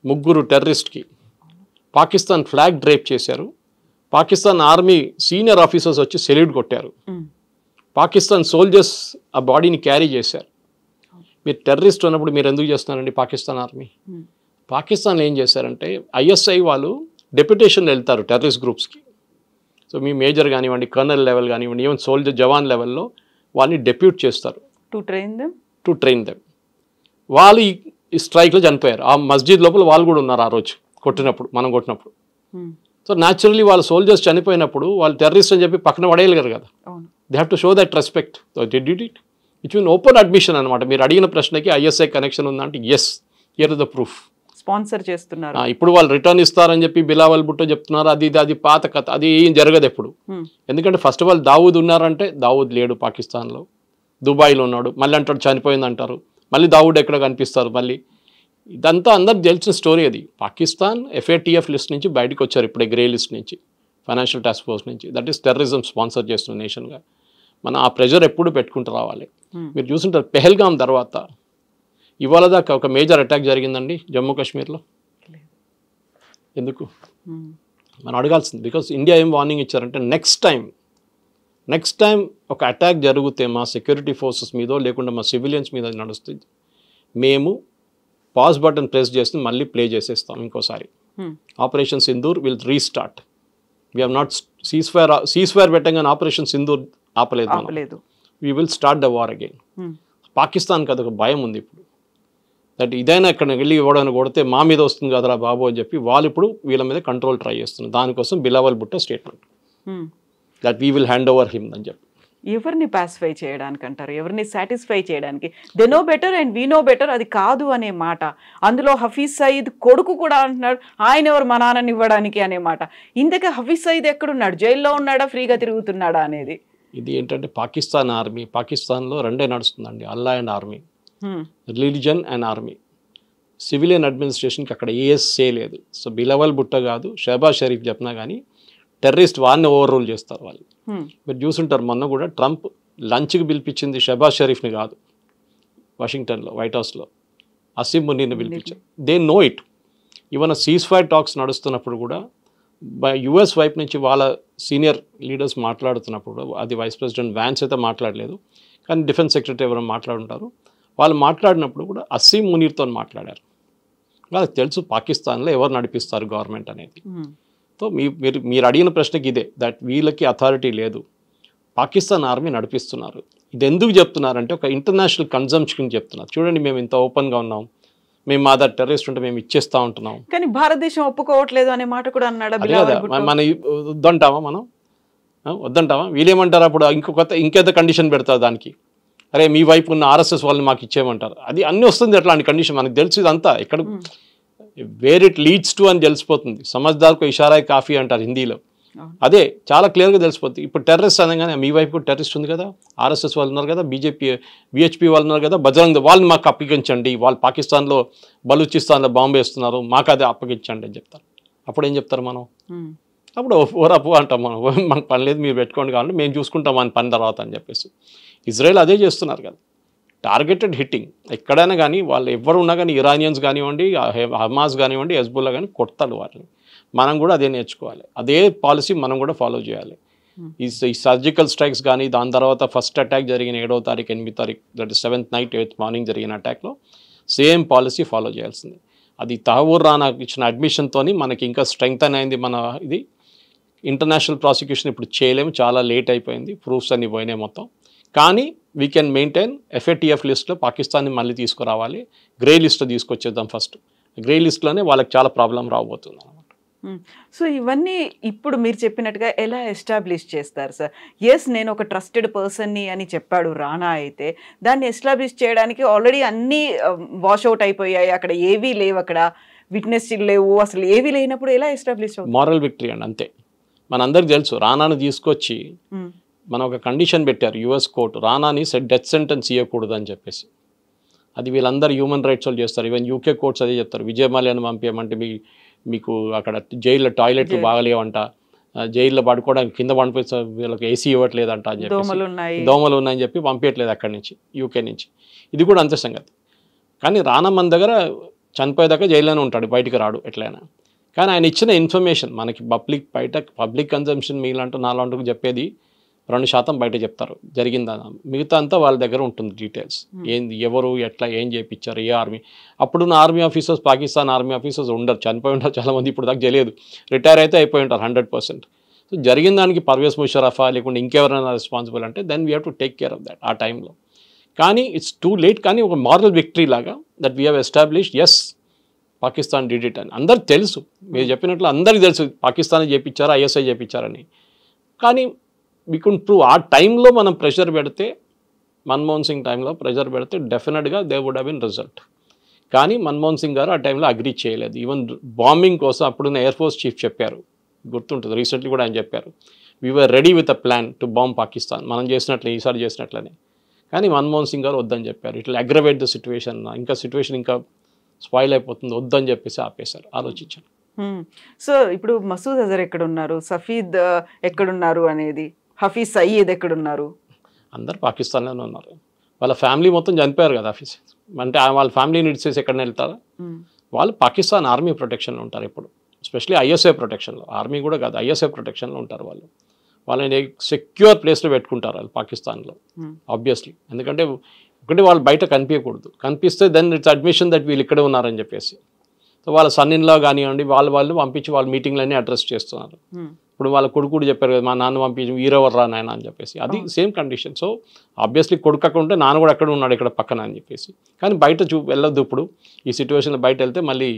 3 టెర్రరిస్ట్కి పాకిస్తాన్ ఫ్లాగ్ డ్రేప్ చేశారు. పాకిస్తాన్ ఆర్మీ సీనియర్ ఆఫీసర్స్ వచ్చి సెల్యూట్ కొట్టారు. పాకిస్తాన్ సోల్జర్స్ ఆ బాడీని క్యారీ చేశారు. మీరు టెర్రరిస్ట్ ఉన్నప్పుడు మీరు ఎందుకు చేస్తున్నారండి పాకిస్తాన్ ఆర్మీ? పాకిస్తాన్ ఏం చేశారంటే ఐఎస్ఐ వాళ్ళు డెప్యుటేషన్ వెళ్తారు టెర్రరిస్ట్ గ్రూప్స్కి. సో మీ మేజర్ కానివ్వండి, కర్నల్ లెవెల్ కానివ్వండి, ఈవెన్ సోల్జర్ జవాన్ లెవెల్లో వాళ్ళని డెప్యూట్ చేస్తారు టు ట్రైన్ దెమ్. వాళ్ళు ఈ స్ట్రైక్లో చనిపోయారు. ఆ మస్జిద్ లోపల వాళ్ళు కూడా ఉన్నారు ఆ రోజు కొట్టినప్పుడు, మనం కొట్టినప్పుడు. సో న్యాచురల్లీ వాళ్ళ సోల్జర్స్ చనిపోయినప్పుడు వాళ్ళు టెర్రరిస్ట్ అని చెప్పి పక్కన పడేయలేరు కదా. They have to show that respect. So they did it. It's mean open admission అనమాట. మీరు అడిగిన ప్రశ్నకి ఐఎస్ఐ కనెక్షన్ ఉందంటే yes, here is the proof. Sponsor చేస్తున్నారు. ఇప్పుడు వాళ్ళు రిటర్న్ ఇస్తారని చెప్పి బిలావల్ భుట్టో చెప్తున్నారు. అది పాత కథ, అది ఏం జరగదు ఎప్పుడు. ఎందుకంటే ఫస్ట్ ఆఫ్ ఆల్ దావూద్ ఉన్నారంటే దావూద్ లేడు పాకిస్తాన్లో, దుబాయ్లో ఉన్నాడు. మళ్ళీ అంటాడు చనిపోయింది అంటారు, మళ్ళీ దావూద్ ఎక్కడ కనిపిస్తారు మళ్ళీ. ఇదంతా అందరికి తెలిసిన స్టోరీ. అది పాకిస్తాన్ FATF లిస్ట్ నుంచి బయటకు వచ్చారు ఇప్పుడే, గ్రే లిస్ట్ నుంచి, ఫైనాన్షియల్ టాస్క్ ఫోర్స్ నుంచి. దట్ ఈస్ టెర్రరిజం స్పాన్సర్ చేస్తున్న నేషన్గా. మనం ఆ ప్రెషర్ ఎప్పుడు పెట్టుకుంటూ రావాలి. మీరు చూసుంటారు పెహల్గాం తర్వాత ఇవాళ దాకా ఒక మేజర్ అటాక్ జరిగిందండి జమ్మూ కాశ్మీర్లో. ఎందుకు మనం అడగాల్సింది? బికాస్ ఇండియా ఏం వార్నింగ్ ఇచ్చారంటే నెక్స్ట్ టైం ఒక అటాక్ జరిగితే మా సెక్యూరిటీ ఫోర్సెస్ మీదో లేకుండా మా సివిలియన్స్ మీద నడుస్తుంది, మేము పాజ్ బటన్ ప్రెస్ చేసి మళ్ళీ ప్లే చేసేస్తాం ఇంకోసారి. Operation Sindoor will restart. We have not cease fire పెట్టగానే ఆపరేషన్ సింధూర్ ఆపలేదు. We will start the war again. పాకిస్తాన్కి అదొక భయం ఉంది ఇప్పుడు, దట్ ఇదైనా ఇక్కడ వెళ్ళి ఇవ్వడానికి కొడితే మా మీద వస్తుంది కదరా బాబు అని చెప్పి వాళ్ళు ఇప్పుడు వీళ్ళ మీద కంట్రోల్ ట్రై చేస్తున్నారు. దానికోసం Bilawal Bhutto statement that we will hand over him అని చెప్పి. ఎవరిని పాసిఫై చేయడానికి అంటారు, ఎవరిని సాటిస్ఫై చేయడానికి? They know better and we know better అది కాదు అనే మాట. అందులో హఫీజ్ సయీద్ కొడుకు కూడా అంటున్నాడు ఆయన ఎవరు మా నాన్నని ఇవ్వడానికి అనే మాట. ఇంతకీ హఫీజ్ సయీద్ ఎక్కడున్నాడు? జైల్లో ఉన్నాడా, ఫ్రీగా తిరుగుతున్నాడా అనేది? ఇది ఏంటంటే పాకిస్తాన్ ఆర్మీ, పాకిస్తాన్లో రెండే నడుస్తుందండి, Allah and army, religion and army. Civilian అడ్మినిస్ట్రేషన్కి అక్కడ ఏఎస్ఏ లేదు. సో బిలావల్ భుట్టో కాదు, షహబాజ్ షరీఫ్ చెప్పినా కానీ టెర్రరిస్ట్ వారిని ఓవర్ రూల్ చేస్తారు వాళ్ళు. మీరు చూసుంటారు మొన్న కూడా ట్రంప్ లంచ్కి పిలిపించింది షహబాజ్ షరీఫ్ని కాదు, వాషింగ్టన్లో వైట్ హౌస్లో అసీం మునీర్ని పిలిపించారు. They know it. Even cease fire talks నడుస్తున్నప్పుడు కూడా US వైపు నుంచి వాళ్ళ సీనియర్ లీడర్స్ మాట్లాడుతున్నప్పుడు, అది వైస్ ప్రెసిడెంట్ వ్యాన్స్ అయితే మాట్లాడలేదు కానీ డిఫెన్స్ సెక్రటరీ ఎవరు మాట్లాడుంటారు, వాళ్ళు మాట్లాడినప్పుడు కూడా అసీం మునీర్తో మాట్లాడారు. వాళ్ళకి తెలుసు పాకిస్తాన్లో ఎవరు నడిపిస్తారు గవర్నమెంట్ అనేది. సో మీరు అడిగిన ప్రశ్నకి ఇదే, దట్ వీళ్ళకి అథారిటీ లేదు, పాకిస్తాన్ ఆర్మీ నడిపిస్తున్నారు. ఇది ఎందుకు చెప్తున్నారంటే ఒక ఇంటర్నేషనల్ కన్జంప్షన్ చెప్తున్నారు. చూడండి మేము ఇంత ఓపెన్గా ఉన్నాం, మేము మా దగ్గర టెర్రరిస్ట్ ఉంటే మేము ఇచ్చేస్తూ ఉంటున్నాం, కానీ భారతదేశం ఒప్పుకోవట్లేదు అనే మాట కూడా అన్నాడు. మన వద్దంటామా? మనం వద్దంటామా? వీళ్ళేమంటారు అప్పుడు ఇంకేదో కండిషన్ పెడతారు దానికి, అరే మీ వైపు ఉన్న RSS వాళ్ళని మాకు ఇచ్చేయమంటారు. అది అన్నీ వస్తుంది అట్లాంటి కండిషన్. మనకు తెలుసు ఇదంతా ఎక్కడ వేర్ ఇట్ లీడ్స్ టు అని తెలిసిపోతుంది. సమజ్దార్కు ఇషారా కాఫీ అంటారు హిందీలో. అదే చాలా క్లియర్గా తెలిసిపోతుంది. ఇప్పుడు టెర్రరిస్ట్ అనగానే మీ వైపు టెర్రరిస్ట్ ఉంది కదా, RSS వాళ్ళు ఉన్నారు కదా, BHP వాళ్ళు ఉన్నారు కదా, బజరంగ్ వాళ్ళని మాకు అప్పగించండి, వాళ్ళు పాకిస్తాన్లో బలూచిస్తాన్లో బాంబు వేస్తున్నారు, మాకు అదే అప్పగించండి అని చెప్తారు. అప్పుడు ఏం చెప్తారు మనం? అప్పుడు ఓరపు అంటాం మనం, మాకు పని లేదు మీరు పెట్టుకోండి కావాలంటే మేము చూసుకుంటాం మన పని తర్వాత అని చెప్పేసి. ఇజ్రాయెల్ అదే చేస్తున్నారు కదా, టార్గెటెడ్ హిట్టింగ్. ఎక్కడైనా కానీ వాళ్ళు ఎవరు ఉన్నా కానీ, ఇరానియన్స్ కానివ్వండి, హమాస్ కానివ్వండి, హెజ్బుల్లా కానీ కొడతాడు వాళ్ళని. మనం కూడా అదే నేర్చుకోవాలి, అదే పాలసీ మనం కూడా ఫాలో చేయాలి. ఈ సర్జికల్ స్ట్రైక్స్ కానీ, దాని తర్వాత ఫస్ట్ అటాక్ జరిగిన 7వ తారీఖు 8వ తారీఖు, that is 7th night 8th morning జరిగిన అటాక్లో సేమ్ పాలసీ ఫాలో చేయాల్సింది. అది తహవూర్ రానా ఇచ్చిన అడ్మిషన్తో మనకి ఇంకా స్ట్రెంగ్త్ అయింది. మన ఇది ఇంటర్నేషనల్ ప్రాసిక్యూషన్ ఇప్పుడు చేయలేము, చాలా లేట్ అయిపోయింది, ప్రూఫ్స్ అన్ని పోయినాయి మొత్తం. కానీ వీ కెన్ మెయింటైన్ FATF లిస్ట్లో పాకిస్తాన్ని మళ్ళీ తీసుకురావాలి, గ్రే లిస్ట్లో తీసుకొచ్చేద్దాం ఫస్ట్. గ్రే లిస్ట్లోనే వాళ్ళకి చాలా ప్రాబ్లం రాబోతుంది అనమాట. సో ఇవన్నీ ఇప్పుడు మీరు చెప్పినట్టుగా ఎలా ఎస్టాబ్లిష్ చేస్తారు సార్? ఎస్ నేను ఒక ట్రస్టెడ్ పర్సన్ని అని చెప్పాడు రానా, అయితే దాన్ని ఎస్టాబ్లిష్ చేయడానికి ఆల్రెడీ అన్నీ వాష్అవుట్ అయిపోయాయి, అక్కడ ఏవీ లేవు, అక్కడ విట్నెస్ లేవు, అసలు ఏవీ లేనప్పుడు ఎలా ఎస్టాబ్లిష్ అవుతుంది? మారల్ విక్టరీ అండి, అంతే. మనందరికి తెలుసు రానాను తీసుకొచ్చి మనం ఒక కండిషన్ పెట్టారు US కోర్టు, రానాని డెత్ సెంటెన్స్ ఇవ్వకూడదు అని చెప్పేసి. అది వీళ్ళందరూ హ్యూమన్ రైట్స్ వాళ్ళు చేస్తారు. ఈవెన్ UK కోర్ట్స్ అదే చెప్తారు, విజయ్ మాల్యాని పంపించమంటే మీకు అక్కడ జైల్లో టాయిలెట్లు బాగలేవంట, జైల్లో పడుకోవడానికి కింద పంపిస్తే వీళ్ళకి AC ఇవ్వట్లేదంట అని చెప్పి, దోమలు ఉన్నాయని చెప్పి పంపించట్లేదు అక్కడి నుంచి, UK నుంచి. ఇది కూడా అంతే సంగతి. కానీ రానా మన దగ్గర చనిపోయేదాకా జైల్లోనే ఉంటాడు, బయటికి రాడు ఎట్లయినా. కానీ ఆయన ఇచ్చిన ఇన్ఫర్మేషన్ మనకి పబ్లిక్ కన్జంప్షన్ మీలాంటి నాలాంటికి చెప్పేది 2% బయట చెప్తారు జరిగిందని, మిగతా అంతా వాళ్ళ దగ్గర ఉంటుంది డీటెయిల్స్. ఏంది, ఎవరు, ఎట్లా, ఏం చేయించారు, ఏ ఆర్మీ. అప్పుడున్న army officers, Pakistan army officers ఉండరు, చనిపోయి ఉంటారు చాలామంది, ఇప్పుడు దాకా తెలియదు, రిటైర్ అయితే అయిపోయి ఉంటారు 100%. సో జరిగిన దానికి పర్వేజ్ ముషరఫా లేకుంటే ఇంకెవరైనా రెస్పాన్సిబుల్ అంటే then we have to take care of that ఆ టైంలో. కానీ ఇట్స్ టూ లేట్. కానీ ఒక మారల్ విక్టరీ లాగా that we have establish, yes Pakistan did it అని అందరికి తెలుసు. మీరు చెప్పినట్లు అందరికీ తెలుసు పాకిస్తాన్ చేయించారా, ISI చేయించారని. కానీ వీ కుడ్ ప్రూవ్. ఆ టైంలో మనం ప్రెషర్ పెడితే, మన్మోహన్ సింగ్ టైంలో ప్రెషర్ పెడితే డెఫినెట్గా they would have been result. కానీ మన్మోహన్ సింగ్ గారు ఆ టైంలో అగ్రీ చేయలేదు. ఈవెన్ బాంబింగ్ కోసం అప్పుడున్న ఎయిర్ ఫోర్స్ చీఫ్ చెప్పారు, గుర్తుంటుంది, రీసెంట్లీ కూడా ఆయన చెప్పారు, we were ready with a plan to bomb Pakistan, మనం చేసినట్లే ఈసారి చేసినట్లనే. కానీ మన్మోహన్ సింగ్ గారు వద్దని చెప్పారు, ఇట్లా అగ్రవేట్ ద సిచ్యువేషన్, ఇంకా సిచ్యువేషన్ ఇంకా స్పాయిల్ అయిపోతుంది, వద్దని చెప్పేసి ఆపేశారు, ఆలోచించారు. సో ఇప్పుడు మసూద్ అజర్ ఎక్కడున్నారు, సఫీద్ ఎక్కడున్నారు అనేది, హఫీజ్ సయీద్ ఎక్కడున్నారు? అందరు పాకిస్తాన్లోనే ఉన్నారు. వాళ్ళ ఫ్యామిలీ మొత్తం చనిపోయారు కదా ఆఫీస్, అంటే వాళ్ళ ఫ్యామిలీని ఇడిచేసి ఎక్కడనే వెళ్తారా? వాళ్ళు పాకిస్తాన్ ఆర్మీ ప్రొటెక్షన్లో ఉంటారు ఇప్పుడు, ఎస్పెషలీ ఐఎస్ఐ ప్రొటెక్షన్లో, ఆర్మీ కూడా కాదు ఐఎస్ఐ ప్రొటెక్షన్లో ఉంటారు వాళ్ళు. వాళ్ళని సెక్యూర్ ప్లేస్లో పెట్టుకుంటారు వాళ్ళు పాకిస్తాన్లో ఆబ్వియస్లీ. ఎందుకంటే ఒకటి వాళ్ళు బయట కనిపించకూడదు, కనిపిస్తే దెన్ ఇట్స్ అడ్మిషన్ దట్ వీళ్ళు ఇక్కడే ఉన్నారని చెప్పేసి. సో వాళ్ళ సన్ ఇన్ లా కానివ్వండి, వాళ్ళు పంపించి వాళ్ళ మీటింగ్లన్నీ అడ్రస్ చేస్తున్నారు. ఇప్పుడు వాళ్ళ కొడుకు చెప్పారు కదా, మా నాన్న పంపించి వీరెవరు రా నాయన అని చెప్పేసి, అది సేమ్ కండిషన్. సో ఆబ్వియస్లీ కొడుకు అక్కడ ఉంటే నాన్న కూడా అక్కడ ఉన్నాడు ఇక్కడ పక్కన అని చెప్పేసి. కానీ బయట వెళ్ళొద్దు ఇప్పుడు ఈ సిచ్యువేషన్లో, బయట వెళ్తే మళ్ళీ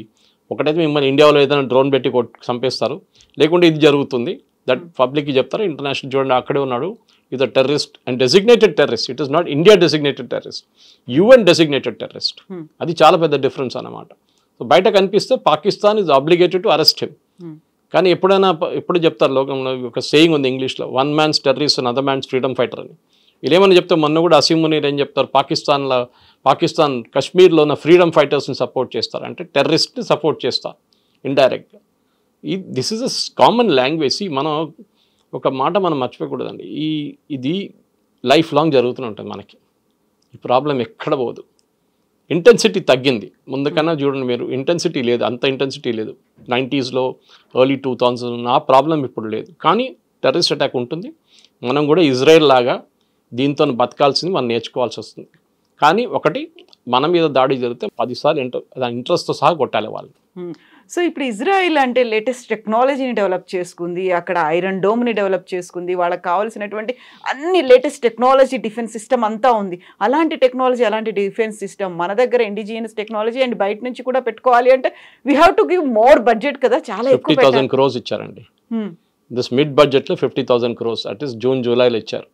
ఒకటైతే మిమ్మల్ని ఇండియాలో ఏదైనా డ్రోన్ పెట్టి చంపేస్తారు, లేకుంటే ఇది జరుగుతుంది, దట్ పబ్లిక్కి చెప్తారు, ఇంటర్నేషనల్ చూడండి అక్కడే ఉన్నాడు, ఇది terrorist and designated terrorist, it is not India designated terrorist, UN designated terrorist. అది చాలా పెద్ద డిఫరెన్స్ అన్నమాట. సో బయట కనిపిస్తే Pakistan is obligated to arrest him. కానీ ఎప్పుడు చెప్తారు లోకంలో ఒక సేయింగ్ ఉంది ఇంగ్లీష్లో, one man's terrorist and other man's freedom fighter అని. వీళ్ళేమని చెప్తే మొన్న కూడా అసీమ్ మునీర్ ఏం చెప్తారు, పాకిస్తాన్ కశ్మీర్లో ఉన్న ఫ్రీడమ్ ఫైటర్స్ని సపోర్ట్ చేస్తారు, అంటే టెర్రరిస్ట్ని సపోర్ట్ చేస్తారు ఇండైరెక్ట్గా. This is a common language. మనం ఒక మాట మనం మర్చిపోకూడదండి, ఇది లైఫ్ లాంగ్ జరుగుతూనే ఉంటుంది మనకి, ఈ ప్రాబ్లం ఎక్కడ పోదు. ఇంటెన్సిటీ తగ్గింది ముందుకన్నా చూడండి మీరు, ఇంటెన్సిటీ లేదు, అంత ఇంటెన్సిటీ లేదు 90s ఎర్లీ 2000 ఆ ప్రాబ్లం ఇప్పుడు లేదు. కానీ టెర్రరిస్ట్ అటాక్ ఉంటుంది, మనం కూడా ఇజ్రాయెల్ లాగా దీంతో బతకాల్సింది మనం నేర్చుకోవాల్సి వస్తుంది. కానీ ఒకటి మన మీద దాడి జరిగితే 10 సార్లు ఇంట్రెస్ట్తో సహా కొట్టాలి వాళ్ళు. సో ఇప్పుడు ఇజ్రాయిల్ అంటే లేటెస్ట్ టెక్నాలజీని డెవలప్ చేసుకుంది, అక్కడ ఐరన్ డోమ్ని డెవలప్ చేసుకుంది, వాళ్ళకి కావాల్సినటువంటి అన్ని లేటెస్ట్ టెక్నాలజీ డిఫెన్స్ సిస్టమ్ అంతా ఉంది. అలాంటి టెక్నాలజీ, అలాంటి డిఫెన్స్ సిస్టమ్ మన దగ్గర ఇండిజినియస్ టెక్నాలజీ అండ్ బయట నుంచి కూడా పెట్టుకోవాలి అంటే we have to give more budget కదా, చాలా ఎక్కువ 50,000 crores ఇచ్చారండి. దిస్ మిడ్ బడ్జెట్లో 50,000 crores అట్ ఈస్ జూలైలో ఇచ్చారు.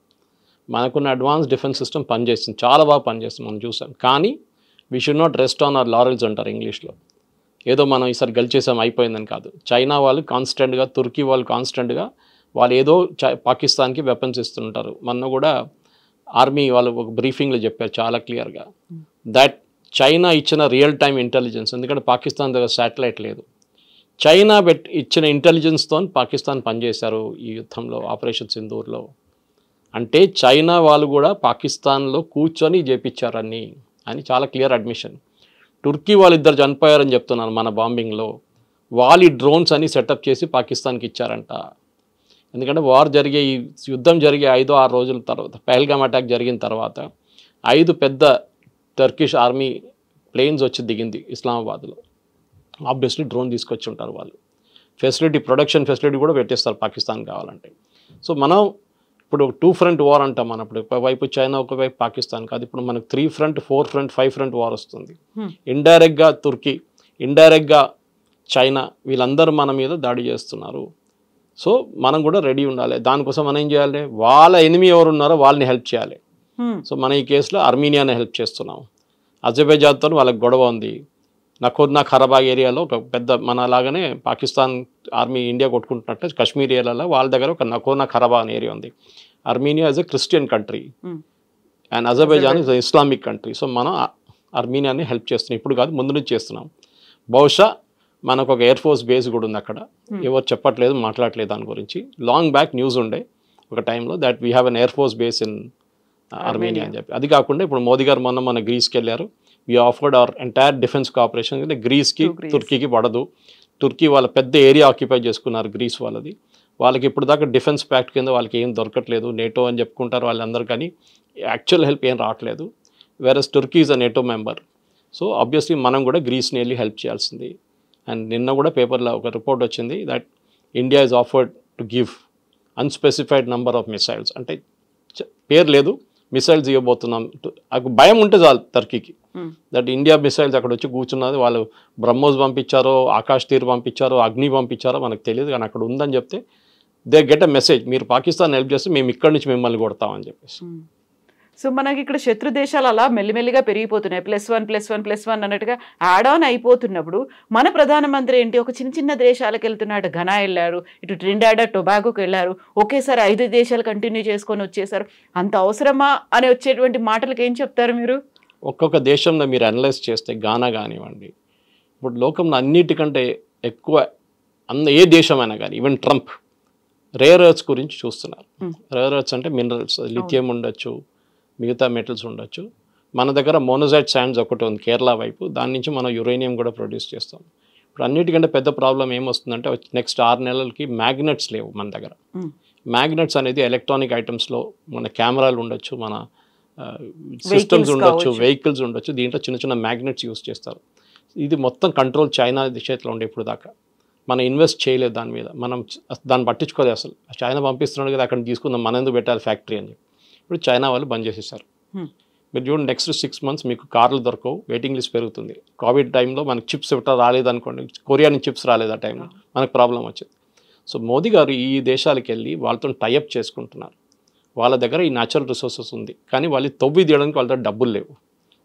మనకున్న అడ్వాన్స్ డిఫెన్స్ సిస్టమ్ పనిచేస్తుంది, చాలా బాగా పనిచేస్తుంది, మనం చూసాం. కానీ we should not rest on hour laurels అంటారు ఇంగ్లీష్లో. ఏదో మనం ఈసారి గెలిచేసాం అయిపోయిందని కాదు. చైనా వాళ్ళు కాన్స్టెంట్గా, తుర్కీ వాళ్ళు కాన్స్టెంట్గా వాళ్ళు ఏదో పాకిస్తాన్కి వెపన్స్ ఇస్తుంటారు. మొన్న కూడా ఆర్మీ వాళ్ళు ఒక బ్రీఫింగ్లో చెప్పారు చాలా క్లియర్గా, దట్ చైనా ఇచ్చిన రియల్ టైమ్ ఇంటెలిజెన్స్, ఎందుకంటే పాకిస్తాన్ దగ్గర శాటిలైట్ లేదు, చైనా ఇచ్చిన ఇంటెలిజెన్స్తో పాకిస్తాన్ పనిచేశారు ఈ యుద్ధంలో, ఆపరేషన్ సింధూర్లో. అంటే చైనా వాళ్ళు కూడా పాకిస్తాన్లో కూర్చొని చేపించారని అని చాలా క్లియర్ అడ్మిషన్. టుర్కీ వాళ్ళిద్దరు చనిపోయారని చెప్తున్నాను మన బాంబింగ్లో, వాళ్ళు డ్రోన్స్ అని సెటప్ చేసి పాకిస్తాన్కి ఇచ్చారంట. ఎందుకంటే ఈ యుద్ధం జరిగే 5-6 రోజుల తర్వాత, పహల్గామ్ అటాక్ జరిగిన తర్వాత 5 పెద్ద టర్కిష్ ఆర్మీ ప్లేన్స్ వచ్చి దిగింది ఇస్లామాబాద్లో. ఆబ్వియస్లీ డ్రోన్ తీసుకొచ్చి ఉంటారు వాళ్ళు, ప్రొడక్షన్ ఫెసిలిటీ కూడా పెట్టేస్తారు పాకిస్తాన్ కావాలంటే. సో మనం ఇప్పుడు 2 front వార్ అంటాం మనం, ఇప్పుడు ఒకవైపు చైనా, ఒకవైపు పాకిస్తాన్ కాదు, ఇప్పుడు మనకు 3 front, 4 front, 5 front వార్ వస్తుంది. ఇండైరెక్ట్గా తుర్కీ, ఇండైరెక్ట్గా చైనా, వీళ్ళందరూ మన మీద దాడి చేస్తున్నారు. సో మనం కూడా రెడీ ఉండాలి. దానికోసం మనం ఏం చేయాలి, వాళ్ళ ఎనిమి ఎవరు ఉన్నారో వాళ్ళని హెల్ప్ చేయాలి. సో మన ఈ కేసులో అర్మీనియాని హెల్ప్ చేస్తున్నాం. అజర్బైజాన్తో వాళ్ళకి గొడవ ఉంది, నఖోర్నా ఖరాబాగ్ ఏరియాలో ఒక పెద్ద, మన లాగానే పాకిస్తాన్ ఆర్మీ ఇండియా కొట్టుకుంటున్నట్టు కశ్మీర్ ఏరియాలో వాళ్ళ దగ్గర ఒక నఖోర్నా ఖరాబాగ్ అనే ఏరియా ఉంది. Armenia is a Christian country and Azerbaijan is Islamic country. So మనం అర్మీనియాని హెల్ప్ చేస్తున్నాం, ఇప్పుడు కాదు ముందు నుంచి చేస్తున్నాం. బహుశా మనకు ఒక ఎయిర్ ఫోర్స్ బేస్ కూడా ఉంది అక్కడ, ఎవరు చెప్పట్లేదు, మాట్లాడలేదు దాని గురించి. లాంగ్ బ్యాక్ న్యూస్ ఉండే ఒక టైంలో that we have an air force base in Armenia అని చెప్పి. అది కాకుండా ఇప్పుడు మోదీ గారు మన గ్రీస్కి వెళ్ళారు. We offered our entire defence cooperation. అంటే గ్రీస్కి తుర్కీకి పడదు, తుర్కీ వాళ్ళ పెద్ద ఏరియా ఆక్యుపై చేసుకున్నారు గ్రీస్ వాళ్ళది. వాళ్ళకి ఇప్పుడు దాకా డిఫెన్స్ ప్యాక్ట్ కింద వాళ్ళకి ఏం దొరకట్లేదు, నేటో అని చెప్పుకుంటారు వాళ్ళందరూ, కానీ యాక్చువల్ హెల్ప్ ఏం రావట్లేదు. Whereas Turkey is a NATO member. So obviously మనం కూడా గ్రీస్ని వెళ్ళి హెల్ప్ చేయాల్సింది. అండ్ నిన్న కూడా పేపర్లో ఒక రిపోర్ట్ వచ్చింది that India is offered to give unspecified number of missiles, అంటే పేరు లేదు, మిసైల్స్ ఇవ్వబోతున్నాం. భయం ఉంటే చాలు టర్కీకి, దట్ ఇండియా మిసైల్స్ అక్కడ వచ్చి కూర్చున్నది, వాళ్ళు బ్రహ్మోస్ పంపించారో, ఆకాష్ తీర్ పంపించారో, అగ్ని పంపించారో మనకు తెలియదు, కానీ అక్కడ ఉందని చెప్తే దే గెట్ అ మెసేజ్, మీరు పాకిస్తాన్ హెల్ప్ చేస్తే మేము ఇక్కడి నుంచి మిమ్మల్ని కొడతామని చెప్పేసి. సో మనకి ఇక్కడ శత్రు దేశాలు అలా మెల్లిమెల్లిగా పెరిగిపోతున్నాయి, +1+1+1 అన్నట్టుగా యాడ్ ఆన్ అయిపోతున్నప్పుడు మన ప్రధానమంత్రి ఏంటి ఒక చిన్న చిన్న దేశాలకు వెళ్తున్నాడు. ఘనా వెళ్ళారు, ఇటు ట్రినిడాడ్ టొబాగోకి వెళ్ళారు, ఒకేసారి 5 దేశాలు కంటిన్యూ చేసుకొని వచ్చేసారు. అంత అవసరమా అని వచ్చేటువంటి మాటలకు ఏం చెప్తారు మీరు? ఒక్కొక్క దేశంలో మీరు అనలైజ్ చేస్తే ఘనా కానివ్వండి, ఇప్పుడు లోకంలో అన్నిటికంటే ఎక్కువ ఏ దేశమైనా కానీ ఈవెన్ ట్రంప్ రేర్ ఎర్త్స్ గురించి చూస్తున్నారు. రేర్ ఎర్త్స్ అంటే మినరల్స్, లిథియం ఉండొచ్చు, మిగతా మెటల్స్ ఉండొచ్చు. మన దగ్గర మోనోజైట్ శాండ్స్ ఒకటి ఉంది కేరళ వైపు, దాని నుంచి మనం యురేనియం కూడా ప్రొడ్యూస్ చేస్తాం. ఇప్పుడు అన్నిటికంటే పెద్ద ప్రాబ్లం ఏమొస్తుందంటే నెక్స్ట్ 6 నెలలకి మ్యాగ్నెట్స్ లేవు మన దగ్గర. మ్యాగ్నెట్స్ అనేది ఎలక్ట్రానిక్ ఐటమ్స్లో మన కెమెరాలు ఉండొచ్చు, మన సిస్టమ్స్ ఉండొచ్చు, వెహికల్స్ ఉండొచ్చు, దీంట్లో చిన్న చిన్న మ్యాగ్నెట్స్ యూస్ చేస్తారు. ఇది మొత్తం కంట్రోల్ చైనా చేతిలో ఉండే ఇప్పుడు దాకా. మనం ఇన్వెస్ట్ చేయలేదు దాని మీద, మనం దాన్ని పట్టించుకోలేదు అసలు. చైనా పంపిస్తున్నాడు కదా అక్కడ తీసుకుందాం, మన ఎందుకు పెట్టాలి ఫ్యాక్టరీ అని చెప్పి. ఇప్పుడు చైనా వాళ్ళు బంద్ చేసేసారు. మీరు చూడండి నెక్స్ట్ 6 months మీకు కార్లు దొరకవు, వెయిటింగ్ లిస్ట్ పెరుగుతుంది. కోవిడ్ టైంలో మనకు చిప్స్ రాలేదనుకోండి, కొరియా నుంచి చిప్స్ రాలేదు ఆ టైంలో, మనకు ప్రాబ్లం వచ్చింది. సో మోదీ గారు ఈ దేశాలకు వెళ్ళి వాళ్ళతో టైఅప్ చేసుకుంటున్నారు. వాళ్ళ దగ్గర ఈ న్యాచురల్ రిసోర్సెస్ ఉంది, కానీ వాళ్ళు తవ్వి తీయడానికి వాళ్ళ దగ్గర డబ్బులు లేవు.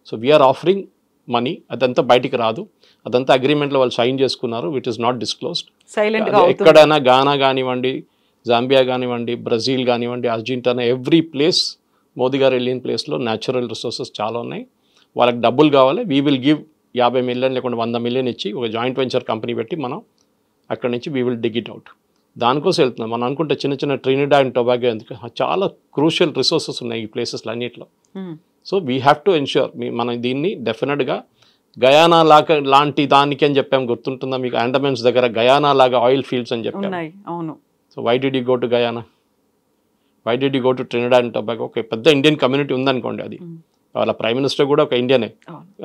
సో వీఆర్ ఆఫరింగ్ మనీ, అదంతా బయటికి రాదు, అదంతా అగ్రిమెంట్లో వాళ్ళు సైన్ చేసుకున్నారు, విచ్ ఇస్ నాట్ డిస్క్లోజ్డ్. ఎక్కడైనా ఘానా కానివ్వండి, జాంబియా కానివ్వండి, బ్రెజిల్ కానివ్వండి, అర్జెంటీనా, ఎవ్రీ ప్లేస్ మోదీ గారు వెళ్ళిన ప్లేస్లో న్యాచురల్ రిసోర్సెస్ చాలా ఉన్నాయి. వాళ్ళకి డబ్బులు కావాలి, వీ విల్ గివ్ 50 million లేకుండా 100 million ఇచ్చి ఒక జాయింట్ వెంచర్ కంపెనీ పెట్టి మనం అక్కడి నుంచి we will dig it out. దానికోసం వెళ్తున్నాం. మనం అనుకుంటే చిన్న చిన్న ట్రినిడాడ్ అండ్ టొబాగో ఎందుకు, చాలా క్రూషియల్ రిసోర్సెస్ ఉన్నాయి ఈ ప్లేసెస్లో అన్నింటిలో. So we have to ensure మనం దీన్ని డెఫినెట్గా గయానా లాంటి దానికి అని చెప్పాము, గుర్తుంటుందా మీకు? అండమాన్స్ దగ్గర గయానా లాగా ఆయిల్ ఫీల్డ్స్ అని చెప్పాము. అవును. So why did you go to Guyana, why did you go to Trinidad and Tobago? ఒక పెద్ద ఇండియన్ కమ్యూనిటీ ఉందనుకోండి, అది వాళ్ళ ప్రైమ్ మినిస్టర్ కూడా ఒక ఇండియనే,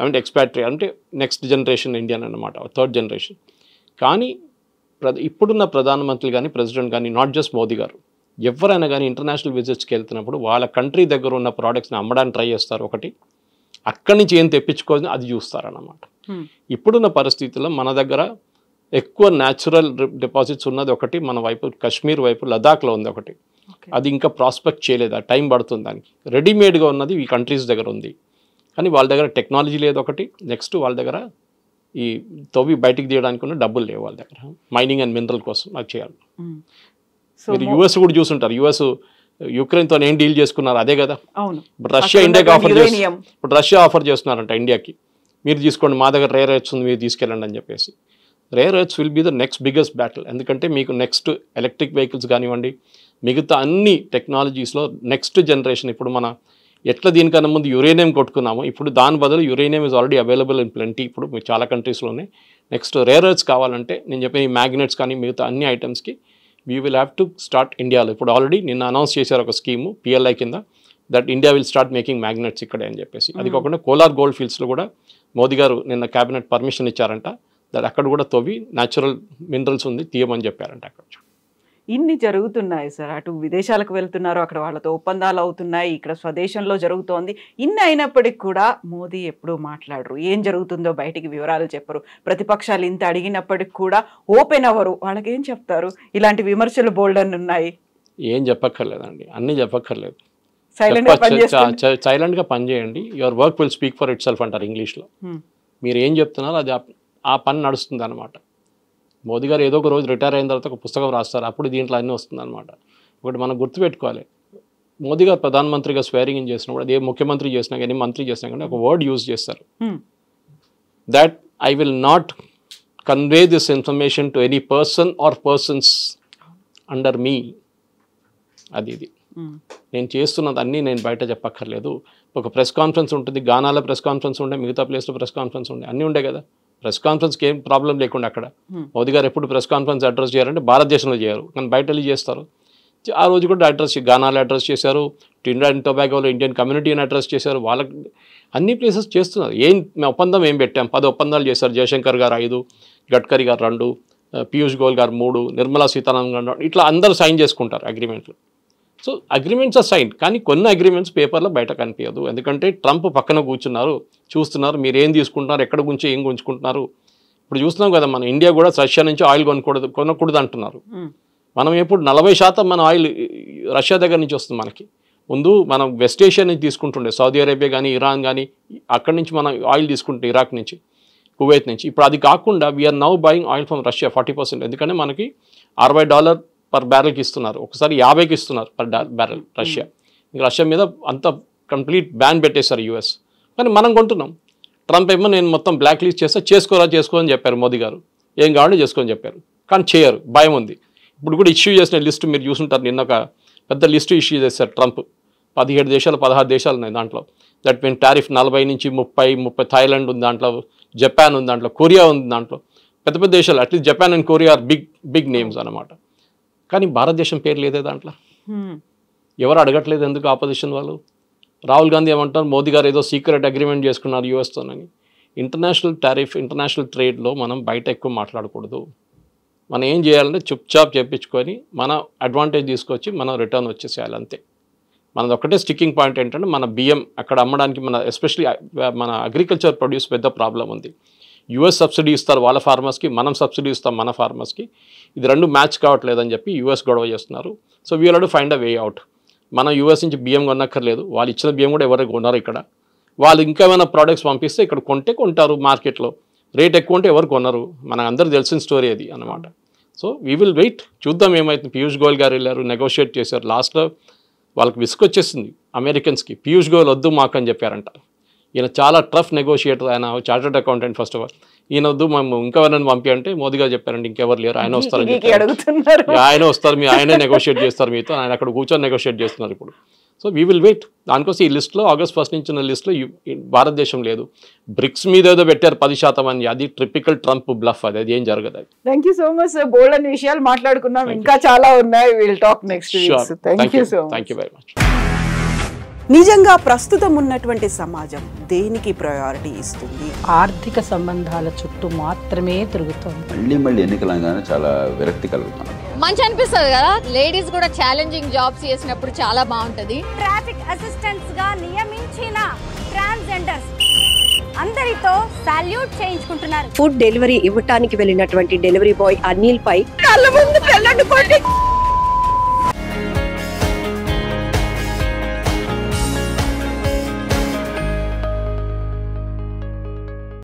అంటే ఎక్స్పాట్రీ, అంటే నెక్స్ట్ జనరేషన్ ఇండియన్ అన్నమాట, 3rd generation. కానీ ఇప్పుడున్న ప్రధానమంత్రి కానీ ప్రెసిడెంట్ కానీ, నాట్ జస్ట్ మోదీ గారు, ఎవరైనా కానీ ఇంటర్నేషనల్ విజిట్స్కి వెళ్తున్నప్పుడు వాళ్ళ కంట్రీ దగ్గర ఉన్న ప్రోడక్ట్స్ని అమ్మడానికి ట్రై చేస్తారు. ఒకటి అక్కడి నుంచి ఏం తెప్పించుకోవాలి అది చూస్తారన్నమాట. ఇప్పుడున్న పరిస్థితుల్లో మన దగ్గర ఎక్కువ న్యాచురల్ డిపాజిట్స్ ఉన్నది ఒకటి, మన వైపు కాశ్మీర్ వైపు లదాఖ్లో ఉంది ఒకటి, అది ఇంకా ప్రాస్పెక్ట్ చేయలేదు, ఆ టైం పడుతుంది దానికి. రెడీమేడ్గా ఉన్నది ఈ కంట్రీస్ దగ్గర ఉంది, కానీ వాళ్ళ దగ్గర టెక్నాలజీ లేదు ఒకటి, నెక్స్ట్ వాళ్ళ దగ్గర ఈ తవ్వి బయటికి తీయడానికి ఉన్న డబ్బులు లేవు వాళ్ళ దగ్గర, మైనింగ్ అండ్ మినరల్ కోసం అది చేయాలి. మీరు యుఎస్ కూడా చూసుంటారు, యుఎస్ యుక్రెయిన్తో ఏం డీల్ చేసుకున్నారు అదే కదా. ఇప్పుడు రష్యా ఇండియాకి ఇప్పుడు రష్యా ఆఫర్ చేస్తున్నారంట ఇండియాకి, మీరు తీసుకోండి మా దగ్గర రేర్ ఎర్త్స్ ఉంది మీరు తీసుకెళ్ళండి అని చెప్పేసి. Rare earths will be the next biggest battle, ఎందుకంటే మీకు నెక్స్ట్ ఎలక్ట్రిక్ వెహికల్స్ కానివ్వండి, మిగతా అన్ని టెక్నాలజీస్లో నెక్స్ట్ జనరేషన్. ఇప్పుడు మన ఎట్లా దీనికన్నా ముందు యురేనియం కొట్టుకున్నాము, ఇప్పుడు దాని బదులు uranium is already available in plenty ఇప్పుడు చాలా కంట్రీస్లోనే. నెక్స్ట్ రేర్ ఎర్త్స్ కావాలంటే నేను చెప్పిన ఈ మ్యాగ్నెట్స్ కానీ మిగతా అన్ని ఐటమ్స్కి we will have to start ఇండియాలో. ఇప్పుడు ఆల్రెడీ నిన్న అనౌన్స్ చేశారు ఒక స్కీము PLI కింద, that India will start making magnets ఇక్కడే అని చెప్పేసి. అది కాకుండా కోలార్ గోల్డ్ ఫీల్డ్స్లో కూడా మోదీ గారు నిన్న క్యాబినెట్ పర్మిషన్ ఇచ్చారంట, దట్ అక్కడ కూడా తవ్వి న్యాచురల్ మినరల్స్ ఉంది తీయమని చెప్పారంట అక్కడ. ఇన్ని జరుగుతున్నాయి సార్, అటు విదేశాలకు వెళ్తున్నారు, అక్కడ వాళ్ళతో ఒప్పందాలు అవుతున్నాయి, ఇక్కడ స్వదేశంలో జరుగుతోంది. ఇన్ని అయినప్పటికీ కూడా మోదీ ఎప్పుడూ మాట్లాడరు, ఏం జరుగుతుందో బయటికి వివరాలు చెప్పరు. ప్రతిపక్షాలు ఇంత అడిగినప్పటికి కూడా ఓపెన్ అవ్వరు. వాళ్ళకి ఏం చెప్తారు? ఇలాంటి విమర్శలు బోల్డ్ అని ఉన్నాయి. ఏం చెప్పక్కర్లేదండి, అన్నీ చెప్పక్కర్లేదు, సైలెంట్గా పనిచేయండి. Your work will speak for it self అంటారు ఇంగ్లీష్లో. మీరు ఏం చెప్తున్నారో అది ఆ పని నడుస్తుంది అనమాట. మోదీ గారు ఏదో ఒక రోజు రిటైర్ అయిన తర్వాత ఒక పుస్తకం రాస్తారు, అప్పుడు దీంట్లో అన్నీ వస్తుంది అనమాట. ఒకటి మనం గుర్తుపెట్టుకోవాలి, మోదీ గారు ప్రధానమంత్రిగా స్వేరింగ్ ఇన్ చేసినప్పుడు, అదే ముఖ్యమంత్రి చేసినా కానీ మంత్రి చేసినా కానీ ఒక వర్డ్ యూజ్ చేస్తారు, that I will not convey this information to any person or persons under మీ. ఇది నేను చేస్తున్నది అన్నీ నేను బయట చెప్పక్కర్లేదు. ఒక ప్రెస్ కాన్ఫరెన్స్ ఉంటుంది, గానాలో ప్రెస్ కాన్ఫరెన్స్ ఉండే, మిగతా ప్లేస్లో ప్రెస్ కాన్ఫరెన్స్ ఉండే, అన్నీ ఉండే కదా. ప్రెస్ కాన్ఫరెన్స్కి ఏం ప్రాబ్లం లేకుండా అక్కడ మోదీ గారు ఎప్పుడు ప్రెస్ కాన్ఫరెన్స్ అడ్రస్ చేయాలంటే భారతదేశంలో చేయరు, కానీ బయట వెళ్ళి చేస్తారు. ఆ రోజు కూడా గానాలో అడ్రస్ చేశారు, ట్రినిడాడ్ అండ్ టొబాగోలో ఇండియన్ కమ్యూనిటీని అడ్రస్ చేశారు. వాళ్ళకి అన్ని ప్లేసెస్ చేస్తున్నారు. ఒప్పందం ఏం పెట్టాం, 10 ఒప్పందాలు చేశారు. జయశంకర్ గారు 5, గడ్కరీ గారు 2, పీయూష్ గోయల్ గారు 3, నిర్మలా సీతారామన్ గారు, ఇట్లా అందరూ సైన్ చేసుకుంటారు అగ్రిమెంట్లు. సో అగ్రిమెంట్స్ ఆర్ సైన్, కానీ కొన్ని అగ్రిమెంట్స్ పేపర్లో బయట కనిపించదు, ఎందుకంటే ట్రంప్ పక్కన కూర్చున్నారు, చూస్తున్నారు మీరు ఏం తీసుకుంటున్నారు, ఎక్కడ గురించి ఏం గుంజుకుంటున్నారు. ఇప్పుడు చూస్తున్నాం కదా, మన ఇండియా కూడా రష్యా నుంచి ఆయిల్ కొనకూడదు అంటున్నారు. మనం ఎప్పుడు 40% మన ఆయిల్ రష్యా దగ్గర నుంచి వస్తుంది మనకి. ముందు మనం వెస్ట్ ఏషియా నుంచి తీసుకుంటుండే, సౌదీ అరేబియా కానీ ఇరాన్ కానీ, అక్కడి నుంచి మనం ఆయిల్ తీసుకుంటే ఇరాక్ నుంచి, కువైత్ నుంచి. ఇప్పుడు అది కాకుండా we're now buying oil from Russia 40%. ఎందుకంటే మనకి $60 పర్ బ్యారెల్కి ఇస్తున్నారు, ఒకసారి 50కి ఇస్తున్నారు పర్ బ్యారెల్ రష్యా. ఇంకా రష్యా మీద అంత కంప్లీట్ బ్యాన్ పెట్టేశారు యూఎస్. కానీ మనం కొంటున్నాం. ట్రంప్ ఏమో నేను మొత్తం బ్లాక్ లిస్ట్ చేస్తే చేసుకోని చెప్పారు మోదీ గారు, ఏం కావాలో చేసుకొని చెప్పారు. కానీ చేయరు, భయం ఉంది. ఇప్పుడు కూడా ఇష్యూ చేసిన లిస్టు మీరు చూసుంటారు, నిన్న ఒక పెద్ద లిస్టు ఇష్యూ చేశారు ట్రంప్. 17 దేశాలు 16 దేశాలు ఉన్నాయి దాంట్లో. దట్ మీన్ టారిఫ్ 40 నుంచి 30 థాయిలాండ్ ఉంది దాంట్లో, జపాన్ ఉంది దాంట్లో, కొరియా ఉంది దాంట్లో. పెద్ద పెద్ద దేశాలు, at least Japan and Korea are big names అనమాట. కానీ భారతదేశం పేరు లేదే దాంట్లో. ఎవరు అడగట్లేదు ఎందుకు ఆపోజిషన్ వాళ్ళు. రాహుల్ గాంధీ ఏమంటారు, మోదీ గారు ఏదో సీక్రెట్ అగ్రిమెంట్ చేసుకున్నారు యూఎస్తోనని. ఇంటర్నేషనల్ టారిఫ్, ఇంటర్నేషనల్ ట్రేడ్లో మనం బయట ఎక్కువ మాట్లాడకూడదు. మనం ఏం చేయాలంటే చుప్చాప్ చేయించుకొని మన అడ్వాంటేజ్ తీసుకొచ్చి మనం రిటర్న్ వచ్చేసేయాలి అంతే. మనది ఒకటే స్టిక్కింగ్ పాయింట్ ఏంటంటే మన బియ్యం అక్కడ అమ్మడానికి మన ఎస్పెషలీ మన అగ్రికల్చర్ ప్రొడ్యూస్ పెద్ద ప్రాబ్లం ఉంది. యూఎస్ సబ్సిడీ ఇస్తారు వాళ్ళ ఫార్మర్స్కి, మనం సబ్సిడీ ఇస్తాం మన ఫార్మర్స్కి. ఇది రెండు మ్యాచ్ కావట్లేదని చెప్పి యూఎస్ గొడవ చేస్తున్నారు. So we will have to find a way out. మనం యూఎస్ నుంచి బియ్యం కొనక్కర్లేదు, వాళ్ళు ఇచ్చిన బియ్యం కూడా ఎవరు కొన్నారు ఇక్కడ. వాళ్ళు ఇంకేమైనా ప్రోడక్ట్స్ పంపిస్తే ఇక్కడ కొంటారు మార్కెట్లో. రేట్ ఎక్కువ ఉంటే ఎవరు కొనరు, మనకు అందరూ తెలిసిన స్టోరీ అది అన్నమాట. సో వీ విల్ వెయిట్, చూద్దాం ఏమైతుంది. పీయూష్ గోయల్ గారు వెళ్ళారు, నెగోషియేట్ చేశారు. లాస్ట్లో వాళ్ళకి విసుకొచ్చేసింది అమెరికన్స్కి, పీయూష్ గోయల్ వద్దు మాకు అని చెప్పారంట. ఈయన చాలా టఫ్ నెగోషియేటర్, ఆయన chartered accountant first of all. ఈయన వద్దు మేము ఇంకెవరైనా పంపి అంటే మోదీ గారు చెప్పారంటే ఇంకెవరు లేరు, ఆయన వస్తారని చెప్పారు. ఆయన వస్తారు, ఆయనే నెగోషియేట్ చేస్తారు మీతో, ఆయన అక్కడ కూర్చొని నెగోషియేట్ చేస్తున్నారు ఇప్పుడు. So we will wait. దానికోసం ఈ లిస్ట్లో August 1 నుంచి ఉన్న లిస్ట్లో భారతదేశం లేదు. బ్రిక్స్ మీద ఏదో పెట్టారు 10% అని, అది ట్రిపికల్ ట్రంప్ బ్లఫ్, అది ఏం జరగదు. Thank you so much sir, బోల్డ్ అనే విషయాలు మాట్లాడుకున్నాం, ఇంకా చాలా ఉన్నాయి. Will talk next week. Thank you so much. Thank you very much. నిజంగా ప్రస్తుతం ఉన్నటువంటి సమాజం దేనికి ప్రయారిటీ ఇస్తుంది? ఆర్థిక సంబంధాల చుట్టూ మాత్రమే తిరుగుతుంది. మళ్ళీ ఎన్నికలంగానే చాలా విరక్తి కలుగుతాను. మంచి అనిపిస్తుంది కదా, లేడీస్ కూడా ఛాలెంజింగ్ జాబ్స్ చేసినప్పుడు చాలా బాగుంటది. ట్రాఫిక్ అసిస్టెంట్స్ గా నియమించిన ట్రాన్స్జెండర్స్ అందరితో సాల్యూట్ చేయించుకుంటున్నారు. ఫుడ్ డెలివరీ ఇవ్వటానికి వెళ్ళినటువంటి డెలివరీ బాయ్ అనిల్ పై కళ్ళ ముందు